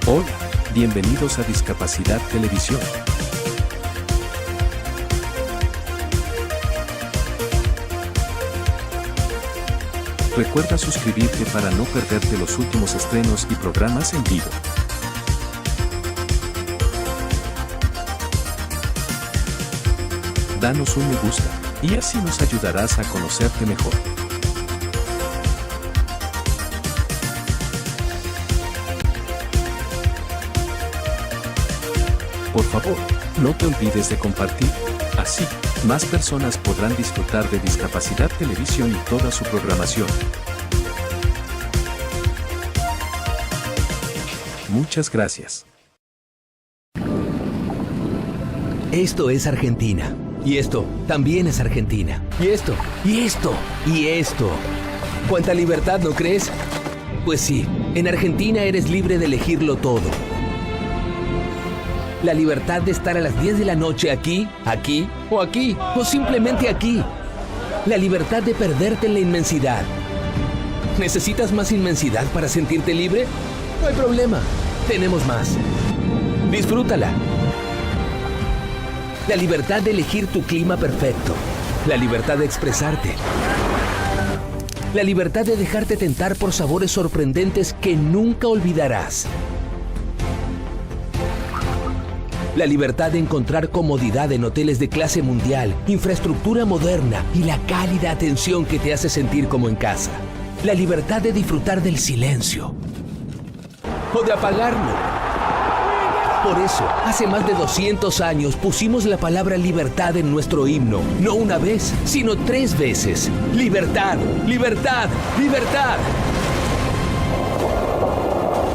Hola, bienvenidos a Discapacidad Televisión. Recuerda suscribirte para no perderte los últimos estrenos y programas en vivo. Danos un me gusta, y así nos ayudarás a conocerte mejor. Por favor, no te olvides de compartir. Así, más personas podrán disfrutar de Discapacidad Televisión y toda su programación. Muchas gracias. Esto es Argentina. Y esto también es Argentina. Y esto, y esto, y esto. ¿Cuánta libertad, no crees? Pues sí, en Argentina eres libre de elegirlo todo. La libertad de estar a las 10 de la noche aquí, o simplemente aquí. La libertad de perderte en la inmensidad. ¿Necesitas más inmensidad para sentirte libre? No hay problema, tenemos más. Disfrútala. La libertad de elegir tu clima perfecto. La libertad de expresarte. La libertad de dejarte tentar por sabores sorprendentes que nunca olvidarás. La libertad de encontrar comodidad en hoteles de clase mundial, infraestructura moderna y la cálida atención que te hace sentir como en casa. La libertad de disfrutar del silencio o de apagarlo. Por eso, hace más de 200 años pusimos la palabra libertad en nuestro himno. No una vez, sino 3 veces. Libertad, libertad, libertad.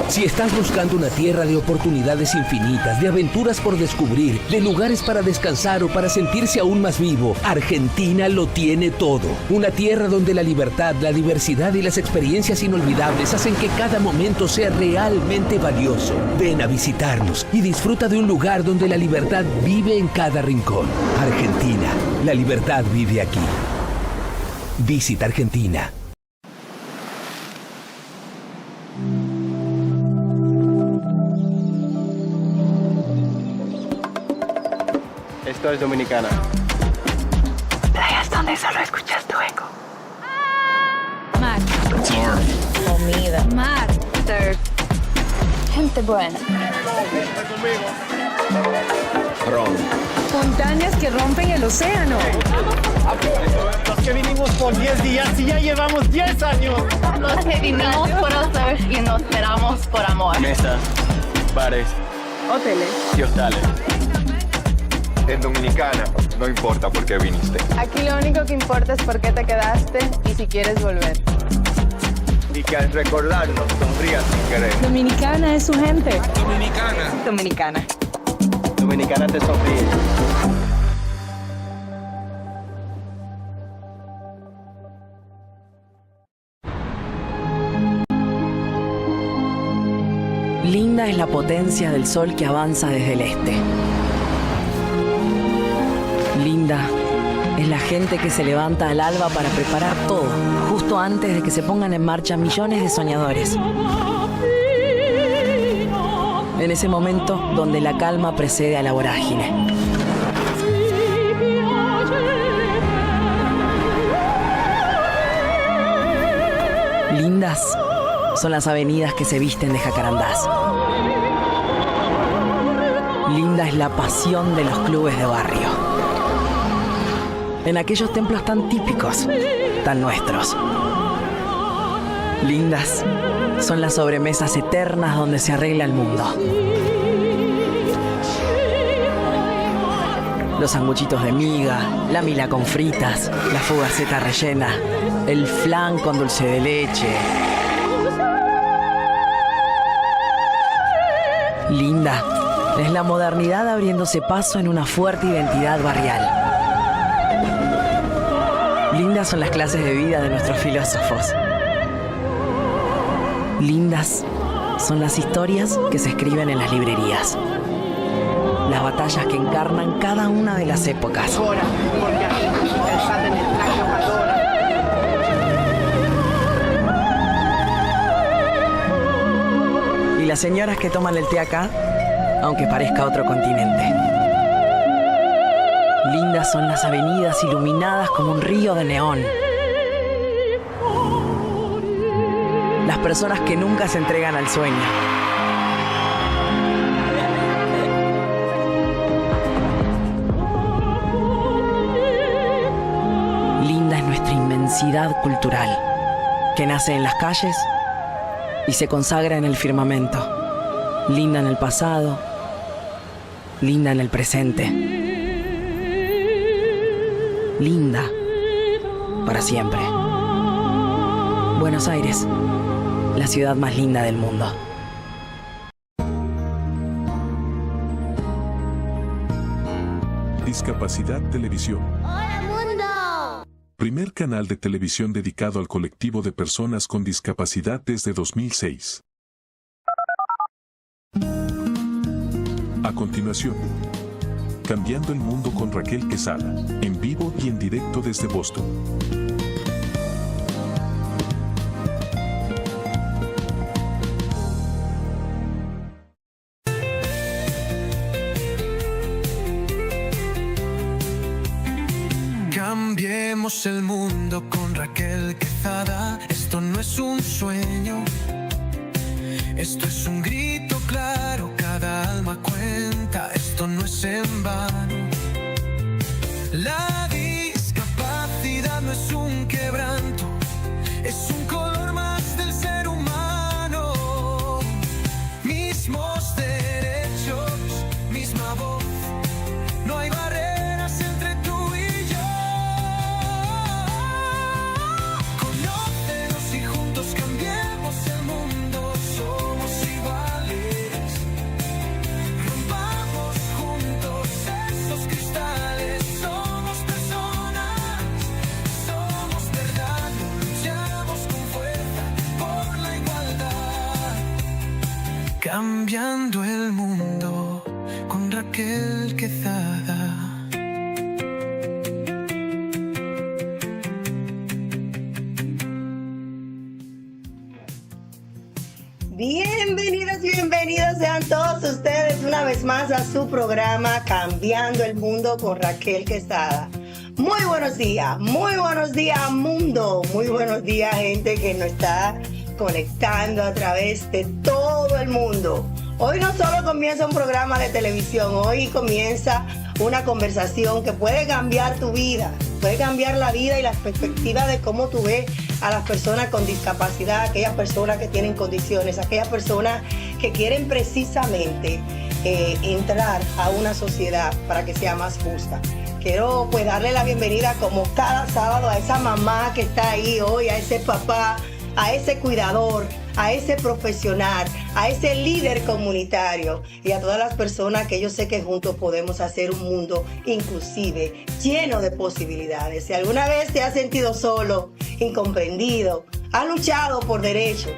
Si estás buscando una tierra de oportunidades infinitas, de aventuras por descubrir, de lugares para descansar o para sentirse aún más vivo, Argentina lo tiene todo. Una tierra donde la libertad, la diversidad y las experiencias inolvidables hacen que cada momento sea realmente valioso. Ven a visitarnos y disfruta de un lugar donde la libertad vive en cada rincón. Argentina, la libertad vive aquí. Visita Argentina. Esto es Dominicana. Playas donde solo escuchas tu eco. Mar. Surf. Comida. Mar. Surf. Gente buena. Ron. Montañas que rompen el océano. Los que vinimos por 10 días y ya llevamos 10 años. Los que vinimos por hacer y nos esperamos por amor. Mesas, bares Hoteles. y hostales. En Dominicana, no importa por qué viniste. Aquí lo único que importa es por qué te quedaste y si quieres volver. Y que al recordarnos sonrías sin querer. Dominicana es su gente. Dominicana. Dominicana te sonríe. Linda es la potencia del sol que avanza desde el este. Linda es la gente que se levanta al alba para preparar todo, justo antes de que se pongan en marcha millones de soñadores. En ese momento donde la calma precede a la vorágine. Lindas son las avenidas que se visten de jacarandás. Linda es la pasión de los clubes de barrio. En aquellos templos tan típicos, tan nuestros. Lindas son las sobremesas eternas donde se arregla el mundo. Los sanguchitos de miga, la mila con fritas, la fugaceta rellena, el flan con dulce de leche. Linda es la modernidad abriéndose paso en una fuerte identidad barrial. Lindas son las clases de vida de nuestros filósofos. Lindas son las historias que se escriben en las librerías. Las batallas que encarnan cada una de las épocas. las señoras que toman el té acá, aunque parezca otro continente. Lindas son las avenidas iluminadas como un río de neón. Las personas que nunca se entregan al sueño. Linda es nuestra inmensidad cultural, que nace en las calles y se consagra en el firmamento. Linda en el pasado, linda en el presente. Linda para siempre. Buenos Aires, la ciudad más linda del mundo. Discapacidad Televisión. ¡Hola, mundo! Primer canal de televisión dedicado al colectivo de personas con discapacidad desde 2006. A continuación, Cambiando el Mundo con Raquel Quesada, en vivo y en directo desde Boston. Cambiemos el mundo con Raquel Quesada. Esto no es un sueño, esto es un grito claro, cada alma cuenta, esto no es en vano. La discapacidad no es un quebranto, es un color más del ser humano. Mismos derechos, misma voz, no hay barreras entre tú y yo. Conócenos y juntos cambiemos el mundo. Somos iguales, rompamos juntos esos cristales. Somos personas, somos verdad, luchamos con fuerza por la igualdad. Cambiando el mundo con Raquel Quesada. Bienvenidos sean todos ustedes una vez más a su programa Cambiando el Mundo con Raquel Quesada. Muy buenos días mundo, muy buenos días gente que nos está conectando a través de todo el mundo. Hoy no solo comienza un programa de televisión, hoy comienza una conversación que puede cambiar tu vida, puede cambiar la vida y las perspectivas de cómo tú ves a las personas con discapacidad, aquellas personas que tienen condiciones, aquellas personas que quieren precisamente entrar a una sociedad para que sea más justa. Quiero pues darle la bienvenida como cada sábado a esa mamá que está ahí hoy, a ese papá, a ese cuidador, a ese profesional, a ese líder comunitario y a todas las personas que yo sé que juntos podemos hacer un mundo inclusive, lleno de posibilidades. Si alguna vez te has sentido solo, incomprendido, has luchado por derecho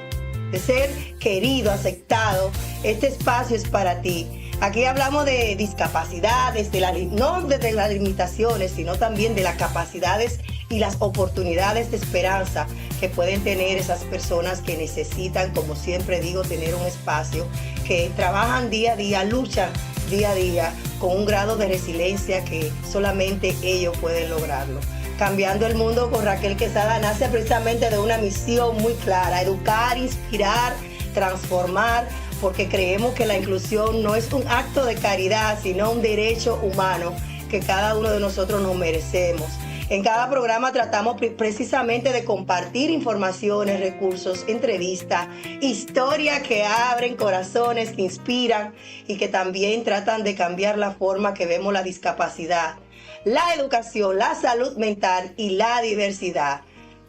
de ser querido, aceptado, este espacio es para ti. Aquí hablamos de discapacidades, no de las limitaciones, sino también de las capacidades y las oportunidades de esperanza que pueden tener esas personas que necesitan, como siempre digo, tener un espacio, que trabajan día a día, luchan día a día con un grado de resiliencia que solamente ellos pueden lograrlo. Cambiando el Mundo con Raquel Quesada nace precisamente de una misión muy clara: educar, inspirar, transformar, porque creemos que la inclusión no es un acto de caridad, sino un derecho humano que cada uno de nosotros nos merecemos. En cada programa tratamos precisamente de compartir informaciones, recursos, entrevistas, historias que abren corazones, que inspiran y que también tratan de cambiar la forma que vemos la discapacidad, la educación, la salud mental y la diversidad.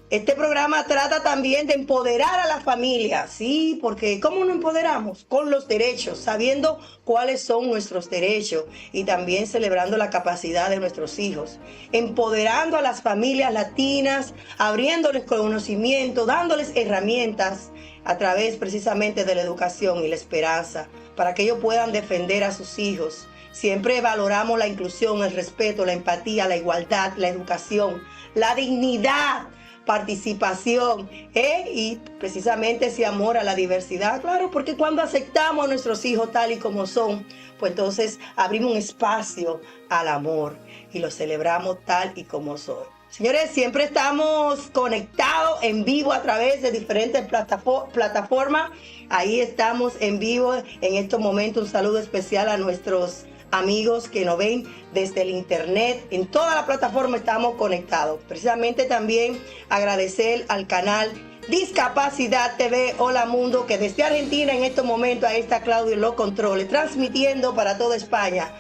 Este programa trata también de empoderar a la familia, sí, porque ¿cómo nos empoderamos? Con los derechos, sabiendo cuáles son nuestros derechos y también celebrando la capacidad de nuestros hijos, empoderando a las familias latinas, abriéndoles conocimiento, dándoles herramientas a través precisamente de la educación y la esperanza, para que ellos puedan defender a sus hijos. Siempre valoramos la inclusión, el respeto, la empatía, la igualdad, la educación, la dignidad, participación y precisamente ese amor a la diversidad. Claro, porque cuando aceptamos a nuestros hijos tal y como son, pues entonces abrimos un espacio al amor y lo celebramos tal y como son. Señores, siempre estamos conectados en vivo a través de diferentes plataformas. Ahí estamos en vivo en estos momentos. Un saludo especial a nuestros amigos que nos ven desde el internet. En toda la plataforma estamos conectados. Precisamente también agradecer al canal Discapacidad TV Hola Mundo, que desde Argentina en estos momentos ahí está Claudio en los controles, transmitiendo para toda España,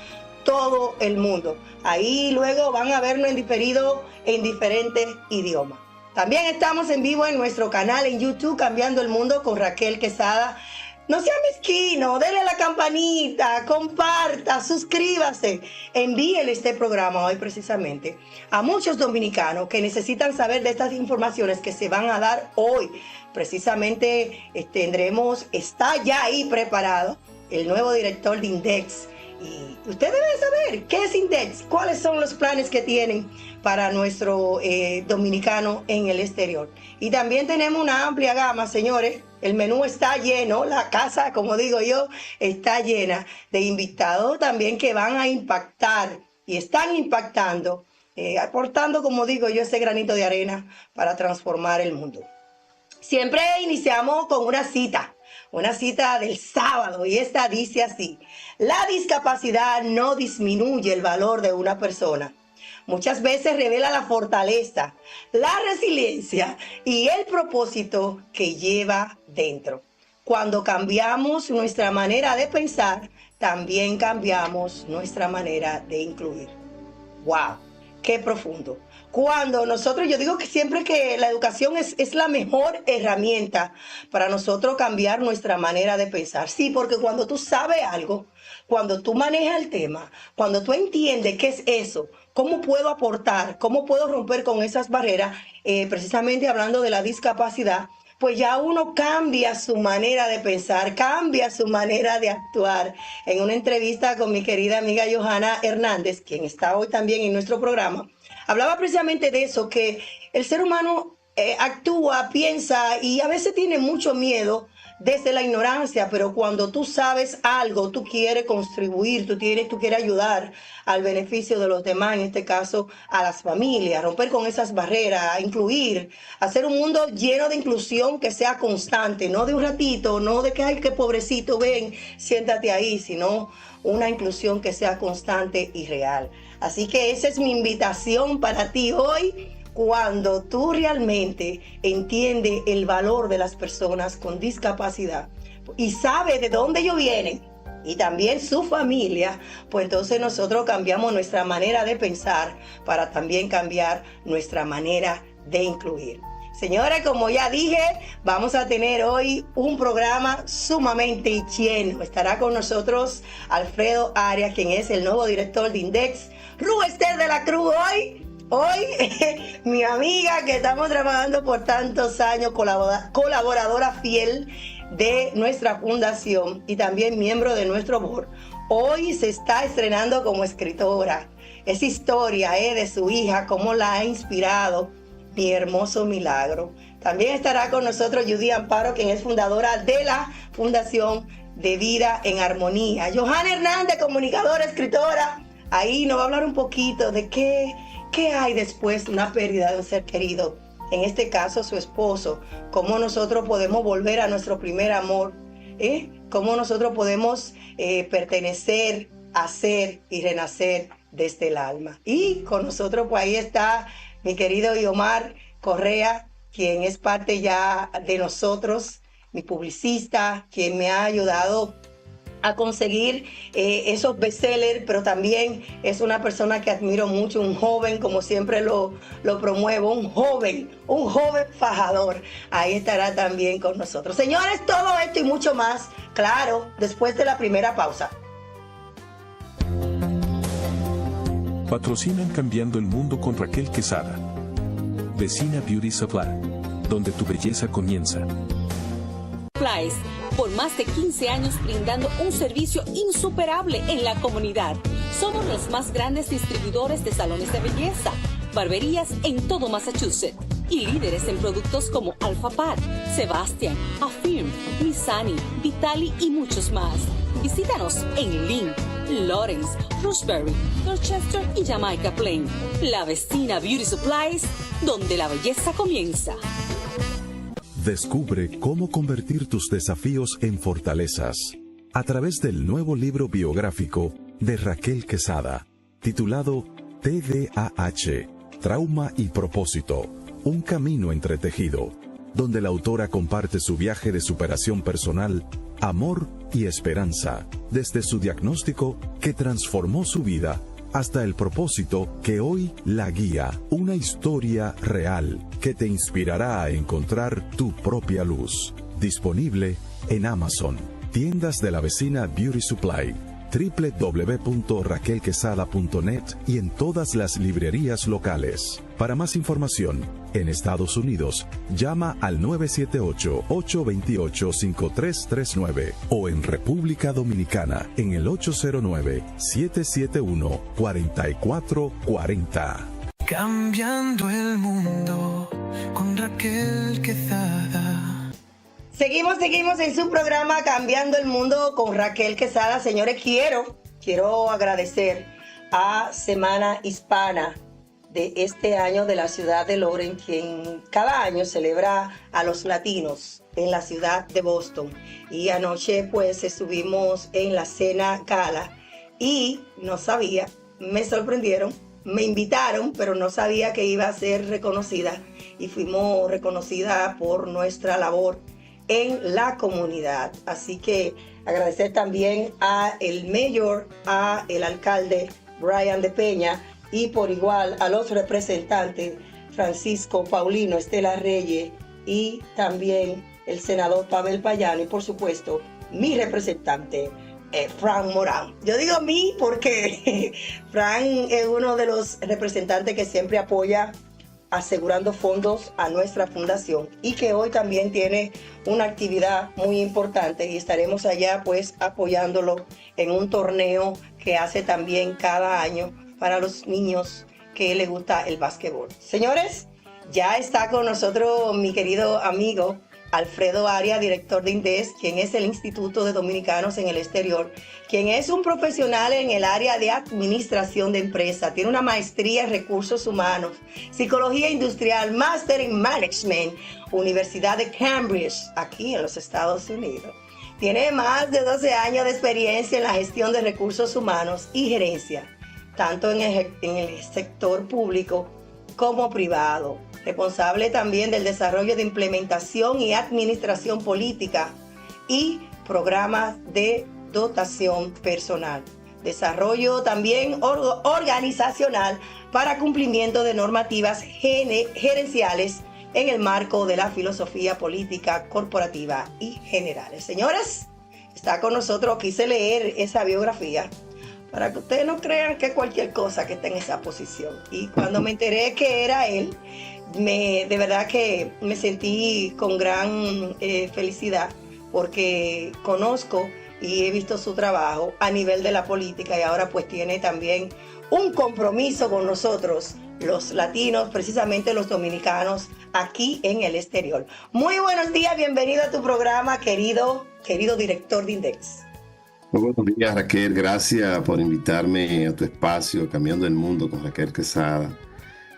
todo el mundo. Ahí luego van a vernos en diferido en diferentes idiomas. También estamos en vivo en nuestro canal en YouTube, Cambiando el Mundo con Raquel Quesada. No sea mezquino, denle a la campanita, comparta, suscríbase. Envíele este programa hoy precisamente a muchos dominicanos que necesitan saber de estas informaciones que se van a dar hoy. Precisamente está ya ahí preparado el nuevo director de Index. Y usted debe saber qué es Index, cuáles son los planes que tienen para nuestro dominicano en el exterior. Y también tenemos una amplia gama, señores. El menú está lleno, la casa, como digo yo, está llena de invitados también que van a impactar y están impactando, aportando, como digo yo, ese granito de arena para transformar el mundo. Siempre iniciamos con una cita del sábado, y esta dice así: la discapacidad no disminuye el valor de una persona. Muchas veces revela la fortaleza, la resiliencia y el propósito que lleva dentro. Cuando cambiamos nuestra manera de pensar, también cambiamos nuestra manera de incluir. ¡Wow! ¡Qué profundo! Cuando nosotros, yo digo que siempre que la educación es la mejor herramienta para nosotros cambiar nuestra manera de pensar. Sí, porque cuando tú sabes algo, cuando tú manejas el tema, cuando tú entiendes qué es eso, cómo puedo aportar, cómo puedo romper con esas barreras, precisamente hablando de la discapacidad, pues ya uno cambia su manera de pensar, cambia su manera de actuar. En una entrevista con mi querida amiga Johanna Hernández, quien está hoy también en nuestro programa, hablaba precisamente de eso, que el ser humano actúa, piensa y a veces tiene mucho miedo desde la ignorancia, pero cuando tú sabes algo, tú quieres contribuir, tú quieres ayudar al beneficio de los demás, en este caso a las familias, romper con esas barreras, incluir, hacer un mundo lleno de inclusión que sea constante, no de un ratito, no de que, ay, qué pobrecito, ven, siéntate ahí, sino una inclusión que sea constante y real. Así que esa es mi invitación para ti hoy. Cuando tú realmente entiendes el valor de las personas con discapacidad y sabes de dónde ellos vienen y también su familia, pues entonces nosotros cambiamos nuestra manera de pensar para también cambiar nuestra manera de incluir. Señores, como ya dije, vamos a tener hoy un programa sumamente lleno. Estará con nosotros Alfredo Arias, quien es el nuevo director de Index. Esther de la Cruz Hoy, mi amiga que estamos trabajando por tantos años, colaboradora fiel de nuestra fundación y también miembro de nuestro board, hoy se está estrenando como escritora. Esa historia de su hija, cómo la ha inspirado, mi hermoso milagro. También estará con nosotros Judy Amparo, quien es fundadora de la Fundación de Vida en Armonía. Johanna Hernández, comunicadora, escritora. Ahí nos va a hablar un poquito de qué hay después de una pérdida de un ser querido, en este caso su esposo, cómo nosotros podemos volver a nuestro primer amor, cómo nosotros podemos pertenecer, hacer y renacer desde el alma. Y con nosotros pues ahí está mi querido Iomar Correa, quien es parte ya de nosotros, mi publicista, quien me ha ayudado a conseguir esos bestsellers, pero también es una persona que admiro mucho, un joven, como siempre lo promuevo, un joven fajador. Ahí estará también con nosotros. Señores, todo esto y mucho más, claro, después de la primera pausa. Patrocinan Cambiando el Mundo con Raquel Quesada. Vecina Beauty Supply, donde tu belleza comienza. Por más de 15 años brindando un servicio insuperable en la comunidad. Somos los más grandes distribuidores de salones de belleza, barberías en todo Massachusetts. y líderes en productos como Alphapad, Sebastian, Affirm, Missani, Vitali y muchos más. Visítanos en Lynn, Lawrence, Roxbury, Dorchester y Jamaica Plain. La Vecina Beauty Supplies, donde la belleza comienza. Descubre cómo convertir tus desafíos en fortalezas a través del nuevo libro biográfico de Raquel Quesada, titulado TDAH, Trauma y Propósito, un camino entretejido, donde la autora comparte su viaje de superación personal, amor y esperanza, desde su diagnóstico que transformó su vida hasta el propósito que hoy la guía, una historia real que te inspirará a encontrar tu propia luz. Disponible en Amazon, tiendas de la Vecina Beauty Supply, www.raquelquesada.net y en todas las librerías locales. Para más información, en Estados Unidos, llama al 978-828-5339 o en República Dominicana en el 809-771-4440. Cambiando el mundo con Raquel Quesada. Seguimos en su programa Cambiando el Mundo con Raquel Quesada. Señores, quiero agradecer a Semana Hispana de este año de la ciudad de Lawrence, quien cada año celebra a los latinos en la ciudad de Boston. Y anoche pues estuvimos en la cena gala y no sabía, me sorprendieron, me invitaron, pero no sabía que iba a ser reconocida y fuimos reconocidas por nuestra labor en la comunidad. Así que agradecer también a el mayor, a el alcalde Brian de Peña y por igual a los representantes Francisco Paulino, Estela Reyes y también el senador Pavel Payano y por supuesto mi representante Frank Morán. Yo digo mí porque Frank es uno de los representantes que siempre apoya asegurando fondos a nuestra fundación y que hoy también tiene una actividad muy importante y estaremos allá pues apoyándolo en un torneo que hace también cada año para los niños que les gusta el básquetbol. Señores, ya está con nosotros mi querido amigo Alfredo Arias, director de INDES, quien es el Instituto de Dominicanos en el Exterior, quien es un profesional en el área de administración de empresas, tiene una maestría en recursos humanos, psicología industrial, máster en management, Universidad de Cambridge, aquí en los Estados Unidos. Tiene más de 12 años de experiencia en la gestión de recursos humanos y gerencia, tanto en el sector público como privado. Responsable también del desarrollo de implementación y administración política y programas de dotación personal. Desarrollo también organizacional para cumplimiento de normativas gerenciales en el marco de la filosofía política corporativa y generales. Señores, está con nosotros, quise leer esa biografía para que ustedes no crean que cualquier cosa que esté en esa posición. Y cuando me enteré que era él, de verdad que me sentí con gran felicidad porque conozco y he visto su trabajo a nivel de la política y ahora pues tiene también un compromiso con nosotros, los latinos, precisamente los dominicanos aquí en el exterior. Muy buenos días, bienvenido a tu programa, querido director de INDES. Muy buenos días, Raquel, gracias por invitarme a tu espacio Cambiando el Mundo con Raquel Quesada.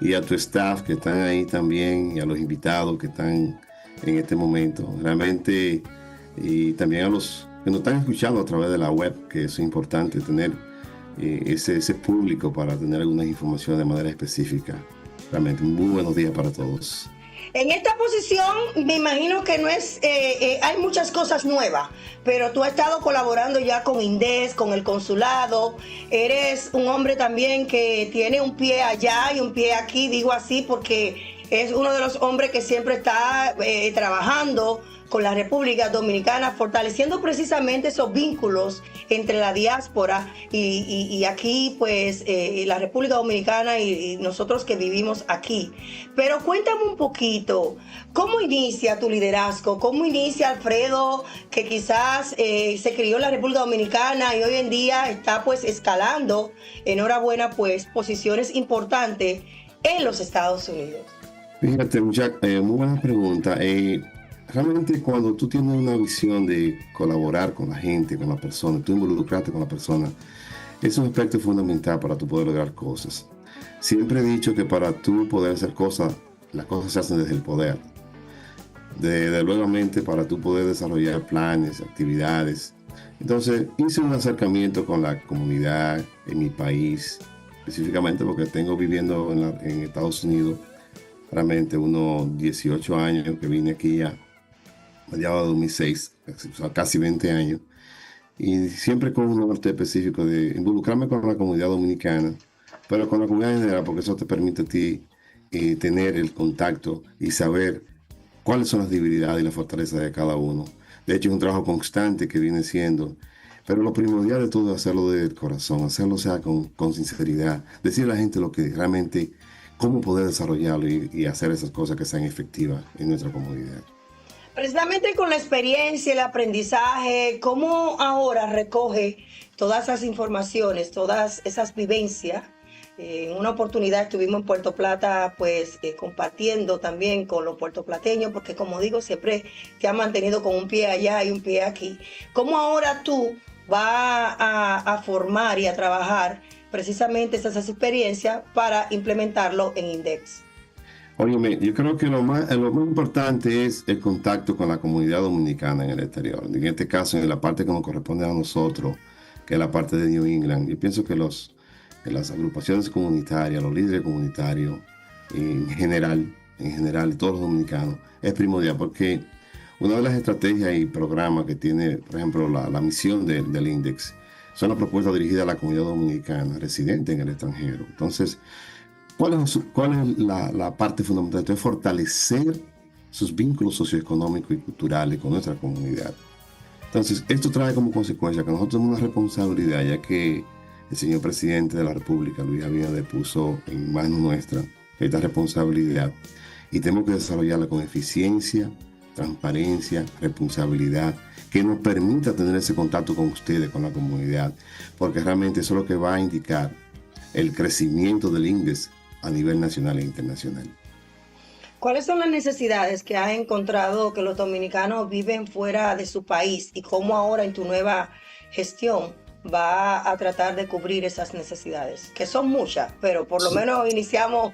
Y a tu staff que están ahí también, y a los invitados que están en este momento. Realmente, y también a los que nos están escuchando a través de la web, que es importante tener ese público para tener algunas informaciones de manera específica. Realmente, muy buenos días para todos. En esta posición, me imagino que no es, hay muchas cosas nuevas, pero tú has estado colaborando ya con INDES, con el consulado. Eres un hombre también que tiene un pie allá y un pie aquí, digo así, porque es uno de los hombres que siempre está trabajando con la República Dominicana, fortaleciendo precisamente esos vínculos entre la diáspora y aquí, pues, la República Dominicana y nosotros que vivimos aquí. Pero cuéntame un poquito, ¿cómo inicia tu liderazgo? ¿Cómo inicia Alfredo, que quizás se crió en la República Dominicana y hoy en día está, pues, escalando, enhorabuena, pues, posiciones importantes en los Estados Unidos? Fíjate, muy buena pregunta. Realmente cuando tú tienes una visión de colaborar con la gente, con la persona, tú involucrarte con la persona, es un aspecto fundamental para tú poder lograr cosas. Siempre he dicho que para tú poder hacer cosas, las cosas se hacen desde el poder. Luego para tú poder desarrollar planes, actividades. Entonces hice un acercamiento con la comunidad en mi país, específicamente porque tengo viviendo en Estados Unidos realmente unos 18 años que vine aquí a mediados de 2006, o sea, casi 20 años, y siempre con un norte específico de involucrarme con la comunidad dominicana, pero con la comunidad en general, porque eso te permite a ti tener el contacto y saber cuáles son las debilidades y las fortalezas de cada uno. De hecho, es un trabajo constante que viene siendo, pero lo primordial de todo es hacerlo desde el corazón, hacerlo con sinceridad, decirle a la gente lo que realmente, cómo poder desarrollarlo y hacer esas cosas que sean efectivas en nuestra comunidad. Precisamente con la experiencia, el aprendizaje, ¿cómo ahora recoge todas esas informaciones, todas esas vivencias? En una oportunidad estuvimos en Puerto Plata, pues compartiendo también con los puertoplateños, porque como digo, siempre te han mantenido con un pie allá y un pie aquí. ¿Cómo ahora tú vas a formar y a trabajar precisamente esas experiencias para implementarlo en Index? Óyeme, yo creo que lo más importante es el contacto con la comunidad dominicana en el exterior. En este caso, en la parte que nos corresponde a nosotros, que es la parte de New England. Yo pienso que las agrupaciones comunitarias, los líderes comunitarios, en general, todos los dominicanos, es primordial porque una de las estrategias y programas que tiene, por ejemplo, la misión del Index, son las propuestas dirigidas a la comunidad dominicana residente en el extranjero. Entonces, ¿cuál es la parte fundamental? Esto es fortalecer sus vínculos socioeconómicos y culturales con nuestra comunidad. Entonces, esto trae como consecuencia que nosotros tenemos una responsabilidad, ya que el señor presidente de la República, Luis Abinader, puso en manos nuestra esta responsabilidad y tenemos que desarrollarla con eficiencia, transparencia, responsabilidad, que nos permita tener ese contacto con ustedes, con la comunidad, porque realmente eso es lo que va a indicar el crecimiento del índice a nivel nacional e internacional. ¿Cuáles son las necesidades que has encontrado que los dominicanos viven fuera de su país y cómo ahora en tu nueva gestión va a tratar de cubrir esas necesidades? Que son muchas, pero por lo menos iniciamos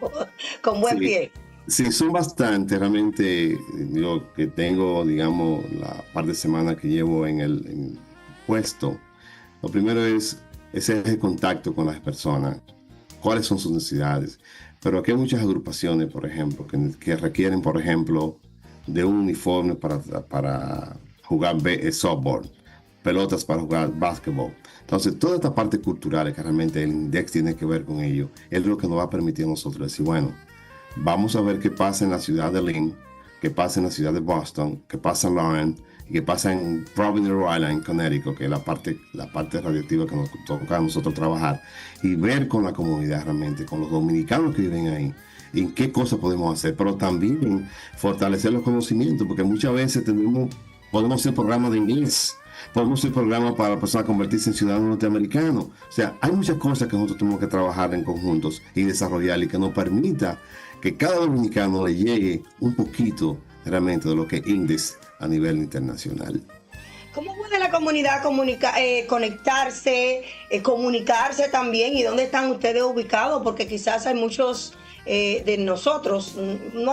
con buen pie. Sí, son bastantes. Realmente lo que tengo, digamos, la par de semana que llevo en el puesto, lo primero es ese contacto con las personas, cuáles son sus necesidades. Pero aquí hay muchas agrupaciones, por ejemplo, que requieren, por ejemplo, de un uniforme para jugar softball, pelotas para jugar básquetbol. Entonces, toda esta parte cultural que realmente el Index tiene que ver con ello, es lo que nos va a permitir a nosotros decir, bueno, vamos a ver qué pasa en la ciudad de Lynn, qué pasa en la ciudad de Boston, qué pasa en Lawrence, y qué pasa en Providence, Rhode Island, Connecticut, que es la parte radiactiva que nos toca a nosotros trabajar, y ver con la comunidad realmente, con los dominicanos que viven ahí, en qué cosas podemos hacer, pero también fortalecer los conocimientos, porque muchas veces podemos hacer programas de inglés, podemos hacer programas para la persona convertirse en ciudadano norteamericano. O sea, hay muchas cosas que nosotros tenemos que trabajar en conjuntos y desarrollar y que nos permita que cada dominicano le llegue un poquito realmente de lo que es Index a nivel internacional. ¿Cómo puede la comunidad conectarse, comunicarse también? ¿Y dónde están ustedes ubicados? Porque quizás hay muchos de nosotros,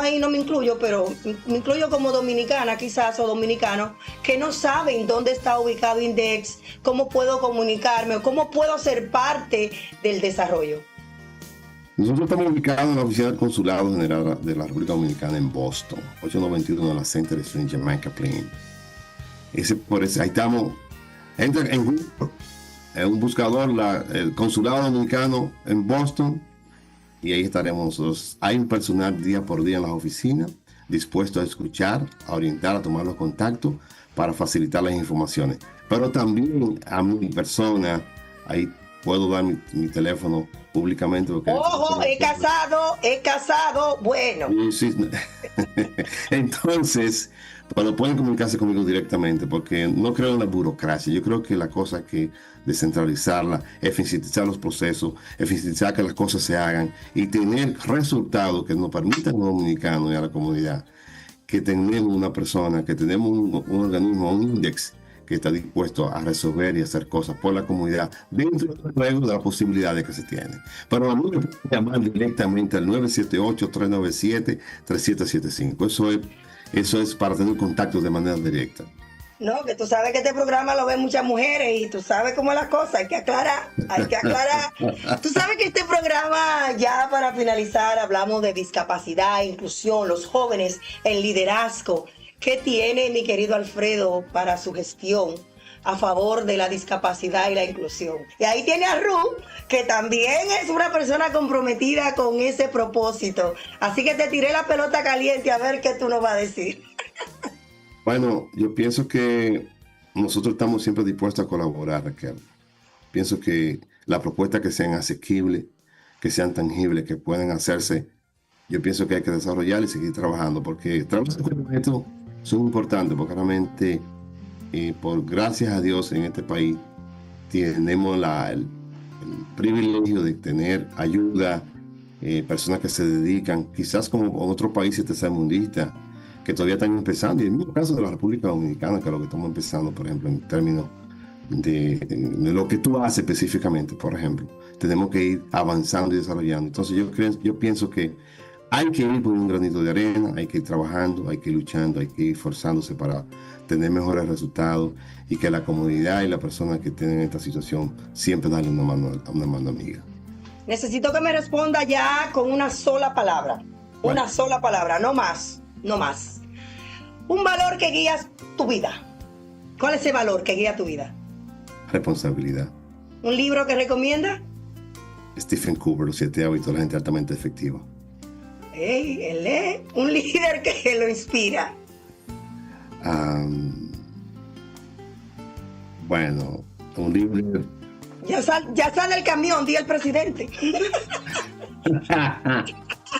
ahí no me incluyo, pero me incluyo como dominicana quizás o dominicano, que no saben dónde está ubicado Index, cómo puedo comunicarme o cómo puedo ser parte del desarrollo. Nosotros estamos ubicados en la oficina del Consulado General de la República Dominicana en Boston, 891 de la Center Street, Jamaica Plain. Ahí estamos. Entra en Google, en un buscador, el Consulado Dominicano en Boston, y ahí estaremos nosotros. Hay un personal día por día en las oficinas, dispuesto a escuchar, a orientar, a tomar los contactos para facilitar las informaciones. Pero también a mi persona, ahí puedo dar mi teléfono públicamente. ¡Ojo! He casado, bueno. Sí. Entonces, Pero pueden comunicarse conmigo directamente porque no creo en la burocracia. Yo creo que la cosa hay que descentralizarla, eficientizar los procesos, eficientizar que las cosas se hagan y tener resultados que nos permitan a los dominicanos y a la comunidad que tenemos una persona, que tenemos un organismo, un índice que está dispuesto a resolver y hacer cosas por la comunidad dentro de las posibilidades que se tienen. Pero a mí me pueden llamar directamente al 978-397-3775. Eso es para tener contacto de manera directa. No, que tú sabes que este programa lo ven muchas mujeres y tú sabes cómo es la cosa, hay que aclarar. Tú sabes que este programa, ya para finalizar, hablamos de discapacidad, inclusión, los jóvenes, el liderazgo. ¿Qué tiene mi querido Alfredo para su gestión a favor de la discapacidad y la inclusión? Y ahí tiene a Ruth, que también es una persona comprometida con ese propósito. Así que te tiré la pelota caliente a ver qué tú nos vas a decir. Bueno, yo pienso que nosotros estamos siempre dispuestos a colaborar, Raquel. Pienso que las propuestas que sean asequibles, que sean tangibles, que puedan hacerse, yo pienso que hay que desarrollar y seguir trabajando, porque trabajos como estos son importantes, porque realmente, por gracias a Dios, en este país tenemos el privilegio de tener ayuda, personas que se dedican, quizás como en otros países tercermundistas, que todavía están empezando, y en el caso de la República Dominicana, que es lo que estamos empezando, por ejemplo, en términos de lo que tú haces específicamente, por ejemplo, tenemos que ir avanzando y desarrollando. Entonces yo pienso que hay que ir por un granito de arena, hay que ir trabajando, hay que ir luchando, hay que ir forzándose para tener mejores resultados y que la comunidad y las personas que tienen esta situación siempre darle una mano amiga. Necesito que me responda ya con una sola palabra. Bueno. Una sola palabra, no más. Un valor que guía tu vida. ¿Cuál es ese valor que guía tu vida? Responsabilidad. ¿Un libro que recomienda? Stephen Covey, Los 7 hábitos de la gente altamente efectiva. Él es un líder que lo inspira. Bueno, un líder. Ya sale el camión, di el presidente.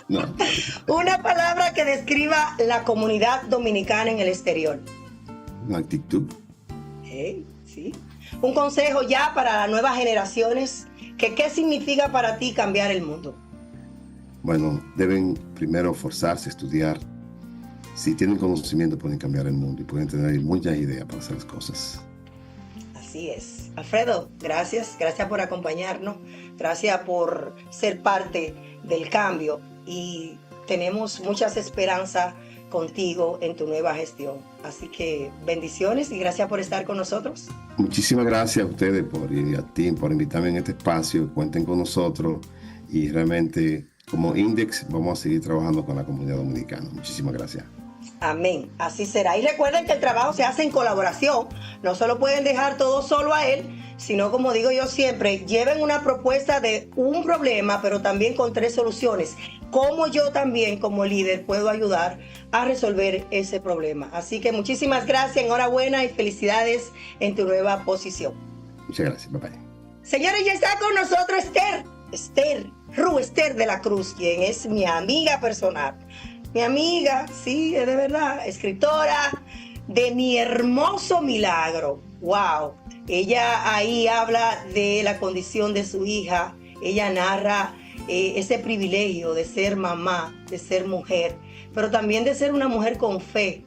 No. Una palabra que describa la comunidad dominicana en el exterior. Una actitud. Sí. Un consejo ya para las nuevas generaciones. ¿Qué significa para ti cambiar el mundo? Bueno, deben primero forzarse a estudiar. Si tienen conocimiento pueden cambiar el mundo y pueden tener muchas ideas para hacer las cosas. Así es. Alfredo, gracias por acompañarnos. Gracias por ser parte del cambio y tenemos muchas esperanzas contigo en tu nueva gestión. Así que bendiciones y gracias por estar con nosotros. Muchísimas gracias a ustedes y a ti por invitarme en este espacio. Cuenten con nosotros y realmente como Index vamos a seguir trabajando con la comunidad dominicana. Muchísimas gracias. Amén, así será. Y recuerden que el trabajo se hace en colaboración. No solo pueden dejar todo solo a él, sino, como digo yo siempre, lleven una propuesta de un problema, pero también con 3 soluciones. Cómo yo también, como líder, puedo ayudar a resolver ese problema. Así que muchísimas gracias, enhorabuena y felicidades en tu nueva posición. Muchas gracias, bye bye. Señores, ya está con nosotros Esther de la Cruz, quien es mi amiga personal. Mi amiga, sí, es de verdad, escritora de Mi Hermoso Milagro. ¡Wow! Ella ahí habla de la condición de su hija. Ella narra ese privilegio de ser mamá, de ser mujer, pero también de ser una mujer con fe.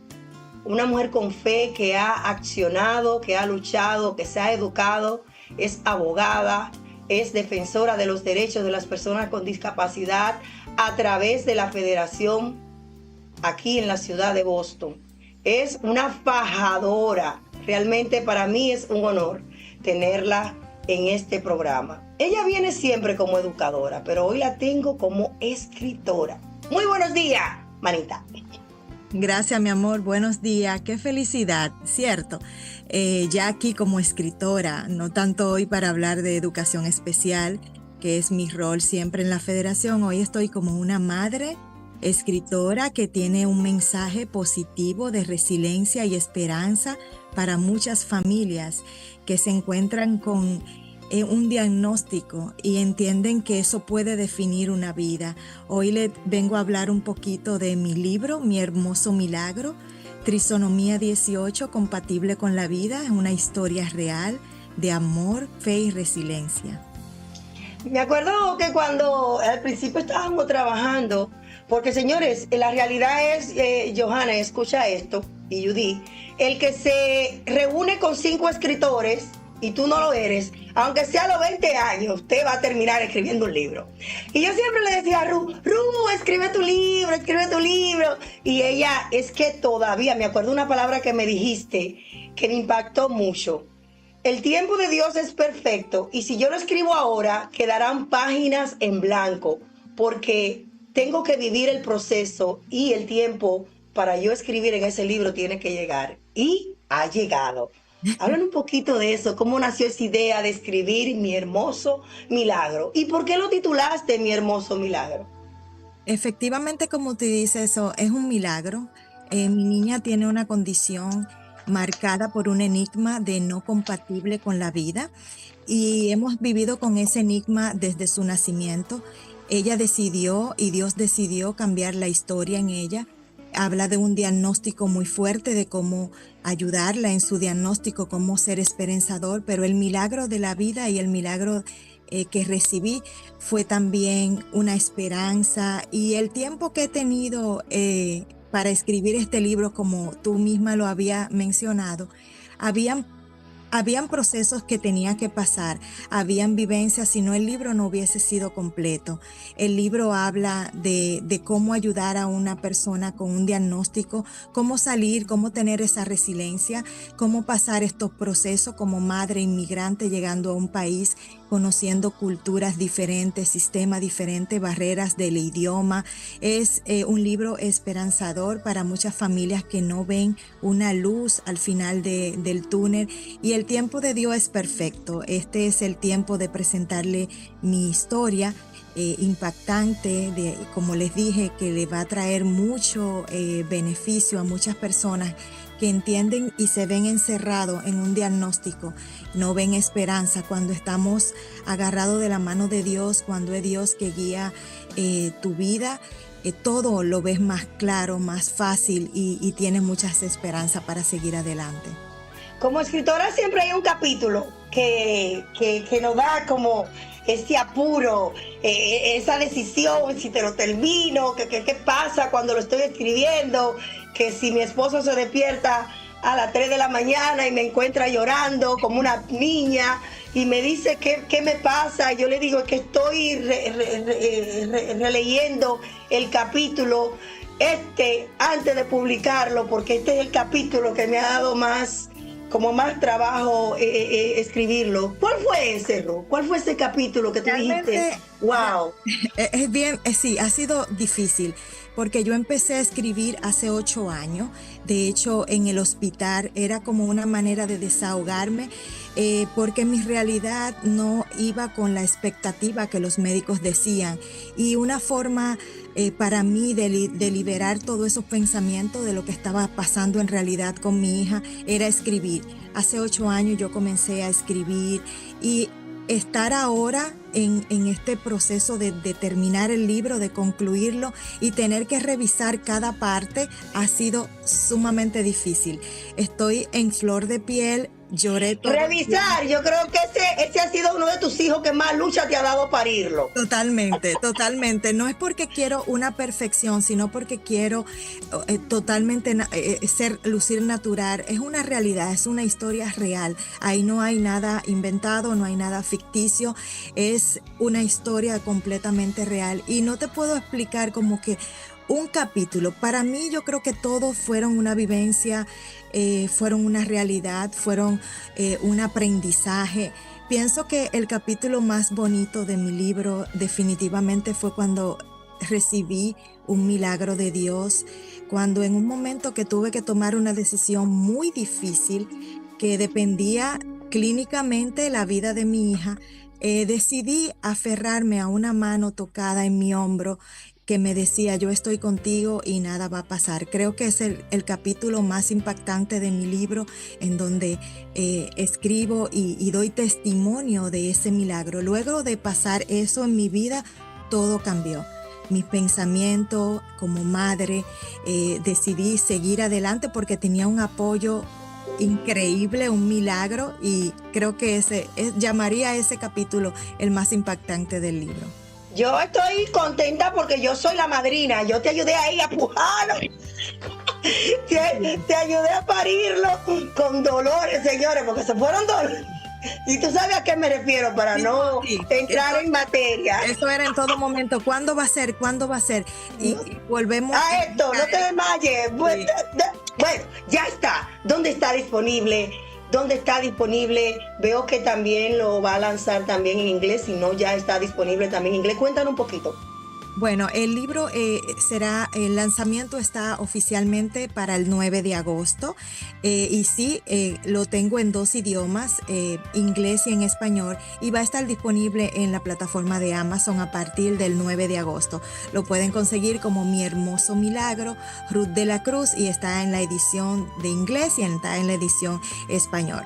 Una mujer con fe que ha accionado, que ha luchado, que se ha educado, es abogada, es defensora de los derechos de las personas con discapacidad a través de la Federación aquí en la ciudad de Boston. Es una fajadora. Realmente para mí es un honor tenerla en este programa. Ella viene siempre como educadora, pero hoy la tengo como escritora. Muy buenos días, manita. Gracias, mi amor. Buenos días. Qué felicidad, ¿cierto? Ya aquí como escritora, no tanto hoy para hablar de educación especial, que es mi rol siempre en la federación. Hoy estoy como una madre escritora que tiene un mensaje positivo de resiliencia y esperanza para muchas familias que se encuentran con un diagnóstico y entienden que eso puede definir una vida. Hoy les vengo a hablar un poquito de mi libro, Mi Hermoso Milagro, Trisonomía 18, compatible con la vida, es una historia real de amor, fe y resiliencia. Me acuerdo que cuando al principio estábamos trabajando, porque señores, la realidad es, Johanna, escucha esto, y Judy, el que se reúne con 5 escritores y tú no lo eres, aunque sea a los 20 años, usted va a terminar escribiendo un libro. Y yo siempre le decía a Ru, escribe tu libro, escribe tu libro. Y ella, es que todavía, me acuerdo una palabra que me dijiste que me impactó mucho. El tiempo de Dios es perfecto y si yo lo escribo ahora, quedarán páginas en blanco, porque tengo que vivir el proceso y el tiempo para yo escribir en ese libro tiene que llegar. Y ha llegado. Hablan un poquito de eso, cómo nació esa idea de escribir Mi Hermoso Milagro. ¿Y por qué lo titulaste Mi Hermoso Milagro? Efectivamente, como te dices, eso es un milagro. Mi niña tiene una condición marcada por un enigma de no compatible con la vida y hemos vivido con ese enigma desde su nacimiento. Ella decidió y Dios decidió cambiar la historia en ella. Habla de un diagnóstico muy fuerte, de cómo ayudarla en su diagnóstico, cómo ser esperanzador, pero el milagro de la vida y el milagro que recibí fue también una esperanza. Y el tiempo que he tenido para escribir este libro, como tú misma lo había mencionado, habían procesos que tenía que pasar, habían vivencias, si no el libro no hubiese sido completo. El libro habla de cómo ayudar a una persona con un diagnóstico, cómo salir, cómo tener esa resiliencia, cómo pasar estos procesos como madre inmigrante llegando a un país, conociendo culturas diferentes, sistemas diferentes, barreras del idioma. Es un libro esperanzador para muchas familias que no ven una luz al final del túnel. Y el tiempo de Dios es perfecto. Este es el tiempo de presentarle mi historia impactante, como les dije, que le va a traer mucho beneficio a muchas personas que entienden y se ven encerrados en un diagnóstico, no ven esperanza. Cuando estamos agarrados de la mano de Dios, cuando es Dios que guía tu vida, todo lo ves más claro, más fácil y tienes muchas esperanzas para seguir adelante. Como escritora siempre hay un capítulo que nos da como ese apuro, esa decisión, si te lo termino, qué pasa cuando lo estoy escribiendo, que si mi esposo se despierta a las 3 de la mañana y me encuentra llorando como una niña y me dice qué me pasa, yo le digo que estoy releyendo el capítulo antes de publicarlo, porque este es el capítulo que me ha dado más trabajo escribirlo. ¿Cuál fue ese, Ru? ¿Cuál fue ese capítulo que tú dijiste? ¡Wow! Es bien, sí, ha sido difícil, porque yo empecé a escribir hace 8 años. De hecho, en el hospital era como una manera de desahogarme, porque mi realidad no iba con la expectativa que los médicos decían. Y una forma para mí de liberar todos esos pensamientos de lo que estaba pasando en realidad con mi hija era escribir. Hace 8 años yo comencé a escribir y estar ahora en este proceso de terminar el libro, de concluirlo y tener que revisar cada parte ha sido sumamente difícil. Estoy en flor de piel. Lloré todo. Revisar, yo creo que ese ha sido uno de tus hijos que más lucha te ha dado parirlo. Totalmente, totalmente. No es porque quiero una perfección, sino porque quiero totalmente lucir natural. Es una realidad, es una historia real. Ahí no hay nada inventado, no hay nada ficticio. Es una historia completamente real. Y no te puedo explicar como que un capítulo. Para mí yo creo que todos fueron una vivencia, fueron una realidad, fueron un aprendizaje. Pienso que el capítulo más bonito de mi libro definitivamente fue cuando recibí un milagro de Dios, cuando en un momento que tuve que tomar una decisión muy difícil que dependía clínicamente la vida de mi hija, decidí aferrarme a una mano tocada en mi hombro que me decía: yo estoy contigo y nada va a pasar. Creo que es el capítulo más impactante de mi libro, en donde escribo y doy testimonio de ese milagro. Luego de pasar eso en mi vida, todo cambió. mi pensamiento como madre, decidí seguir adelante porque tenía un apoyo increíble, un milagro, y creo que llamaría ese capítulo el más impactante del libro. Yo estoy contenta porque yo soy la madrina, yo te ayudé ahí a pujarlo, te ayudé a parirlo con dolores, señores, porque se fueron dolores. Y tú sabes a qué me refiero para no entrar en materia. Eso era en todo momento. ¿Cuándo va a ser? ¿Cuándo va a ser? Y volvemos a esto, no te desmayes. Bueno, ya está. ¿Dónde está disponible? ¿Dónde está disponible? Veo que también lo va a lanzar también en inglés, si no ya está disponible también en inglés. Cuéntanos un poquito. Bueno, el libro el lanzamiento está oficialmente para el 9 de agosto y sí, lo tengo en 2 idiomas, inglés y en español, y va a estar disponible en la plataforma de Amazon a partir del 9 de agosto. Lo pueden conseguir como Mi Hermoso Milagro, Ruth de la Cruz, y está en la edición de inglés y está en la edición español.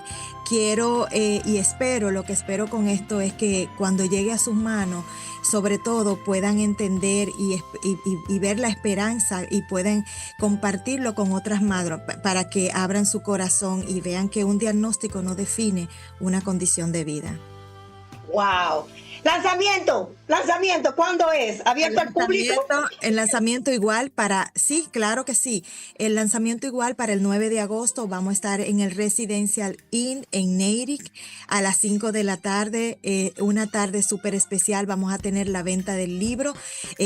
Quiero y espero, lo que espero con esto es que cuando llegue a sus manos, sobre todo puedan entender y ver la esperanza y pueden compartirlo con otras madres para que abran su corazón y vean que un diagnóstico no define una condición de vida. ¡Wow! Lanzamiento, ¿cuándo es? ¿Abierto al público? El lanzamiento igual sí, claro que sí. El lanzamiento igual para el 9 de agosto. Vamos a estar en el Residential Inn en Natick a las 5 de la tarde. Una tarde súper especial. Vamos a tener la venta del libro.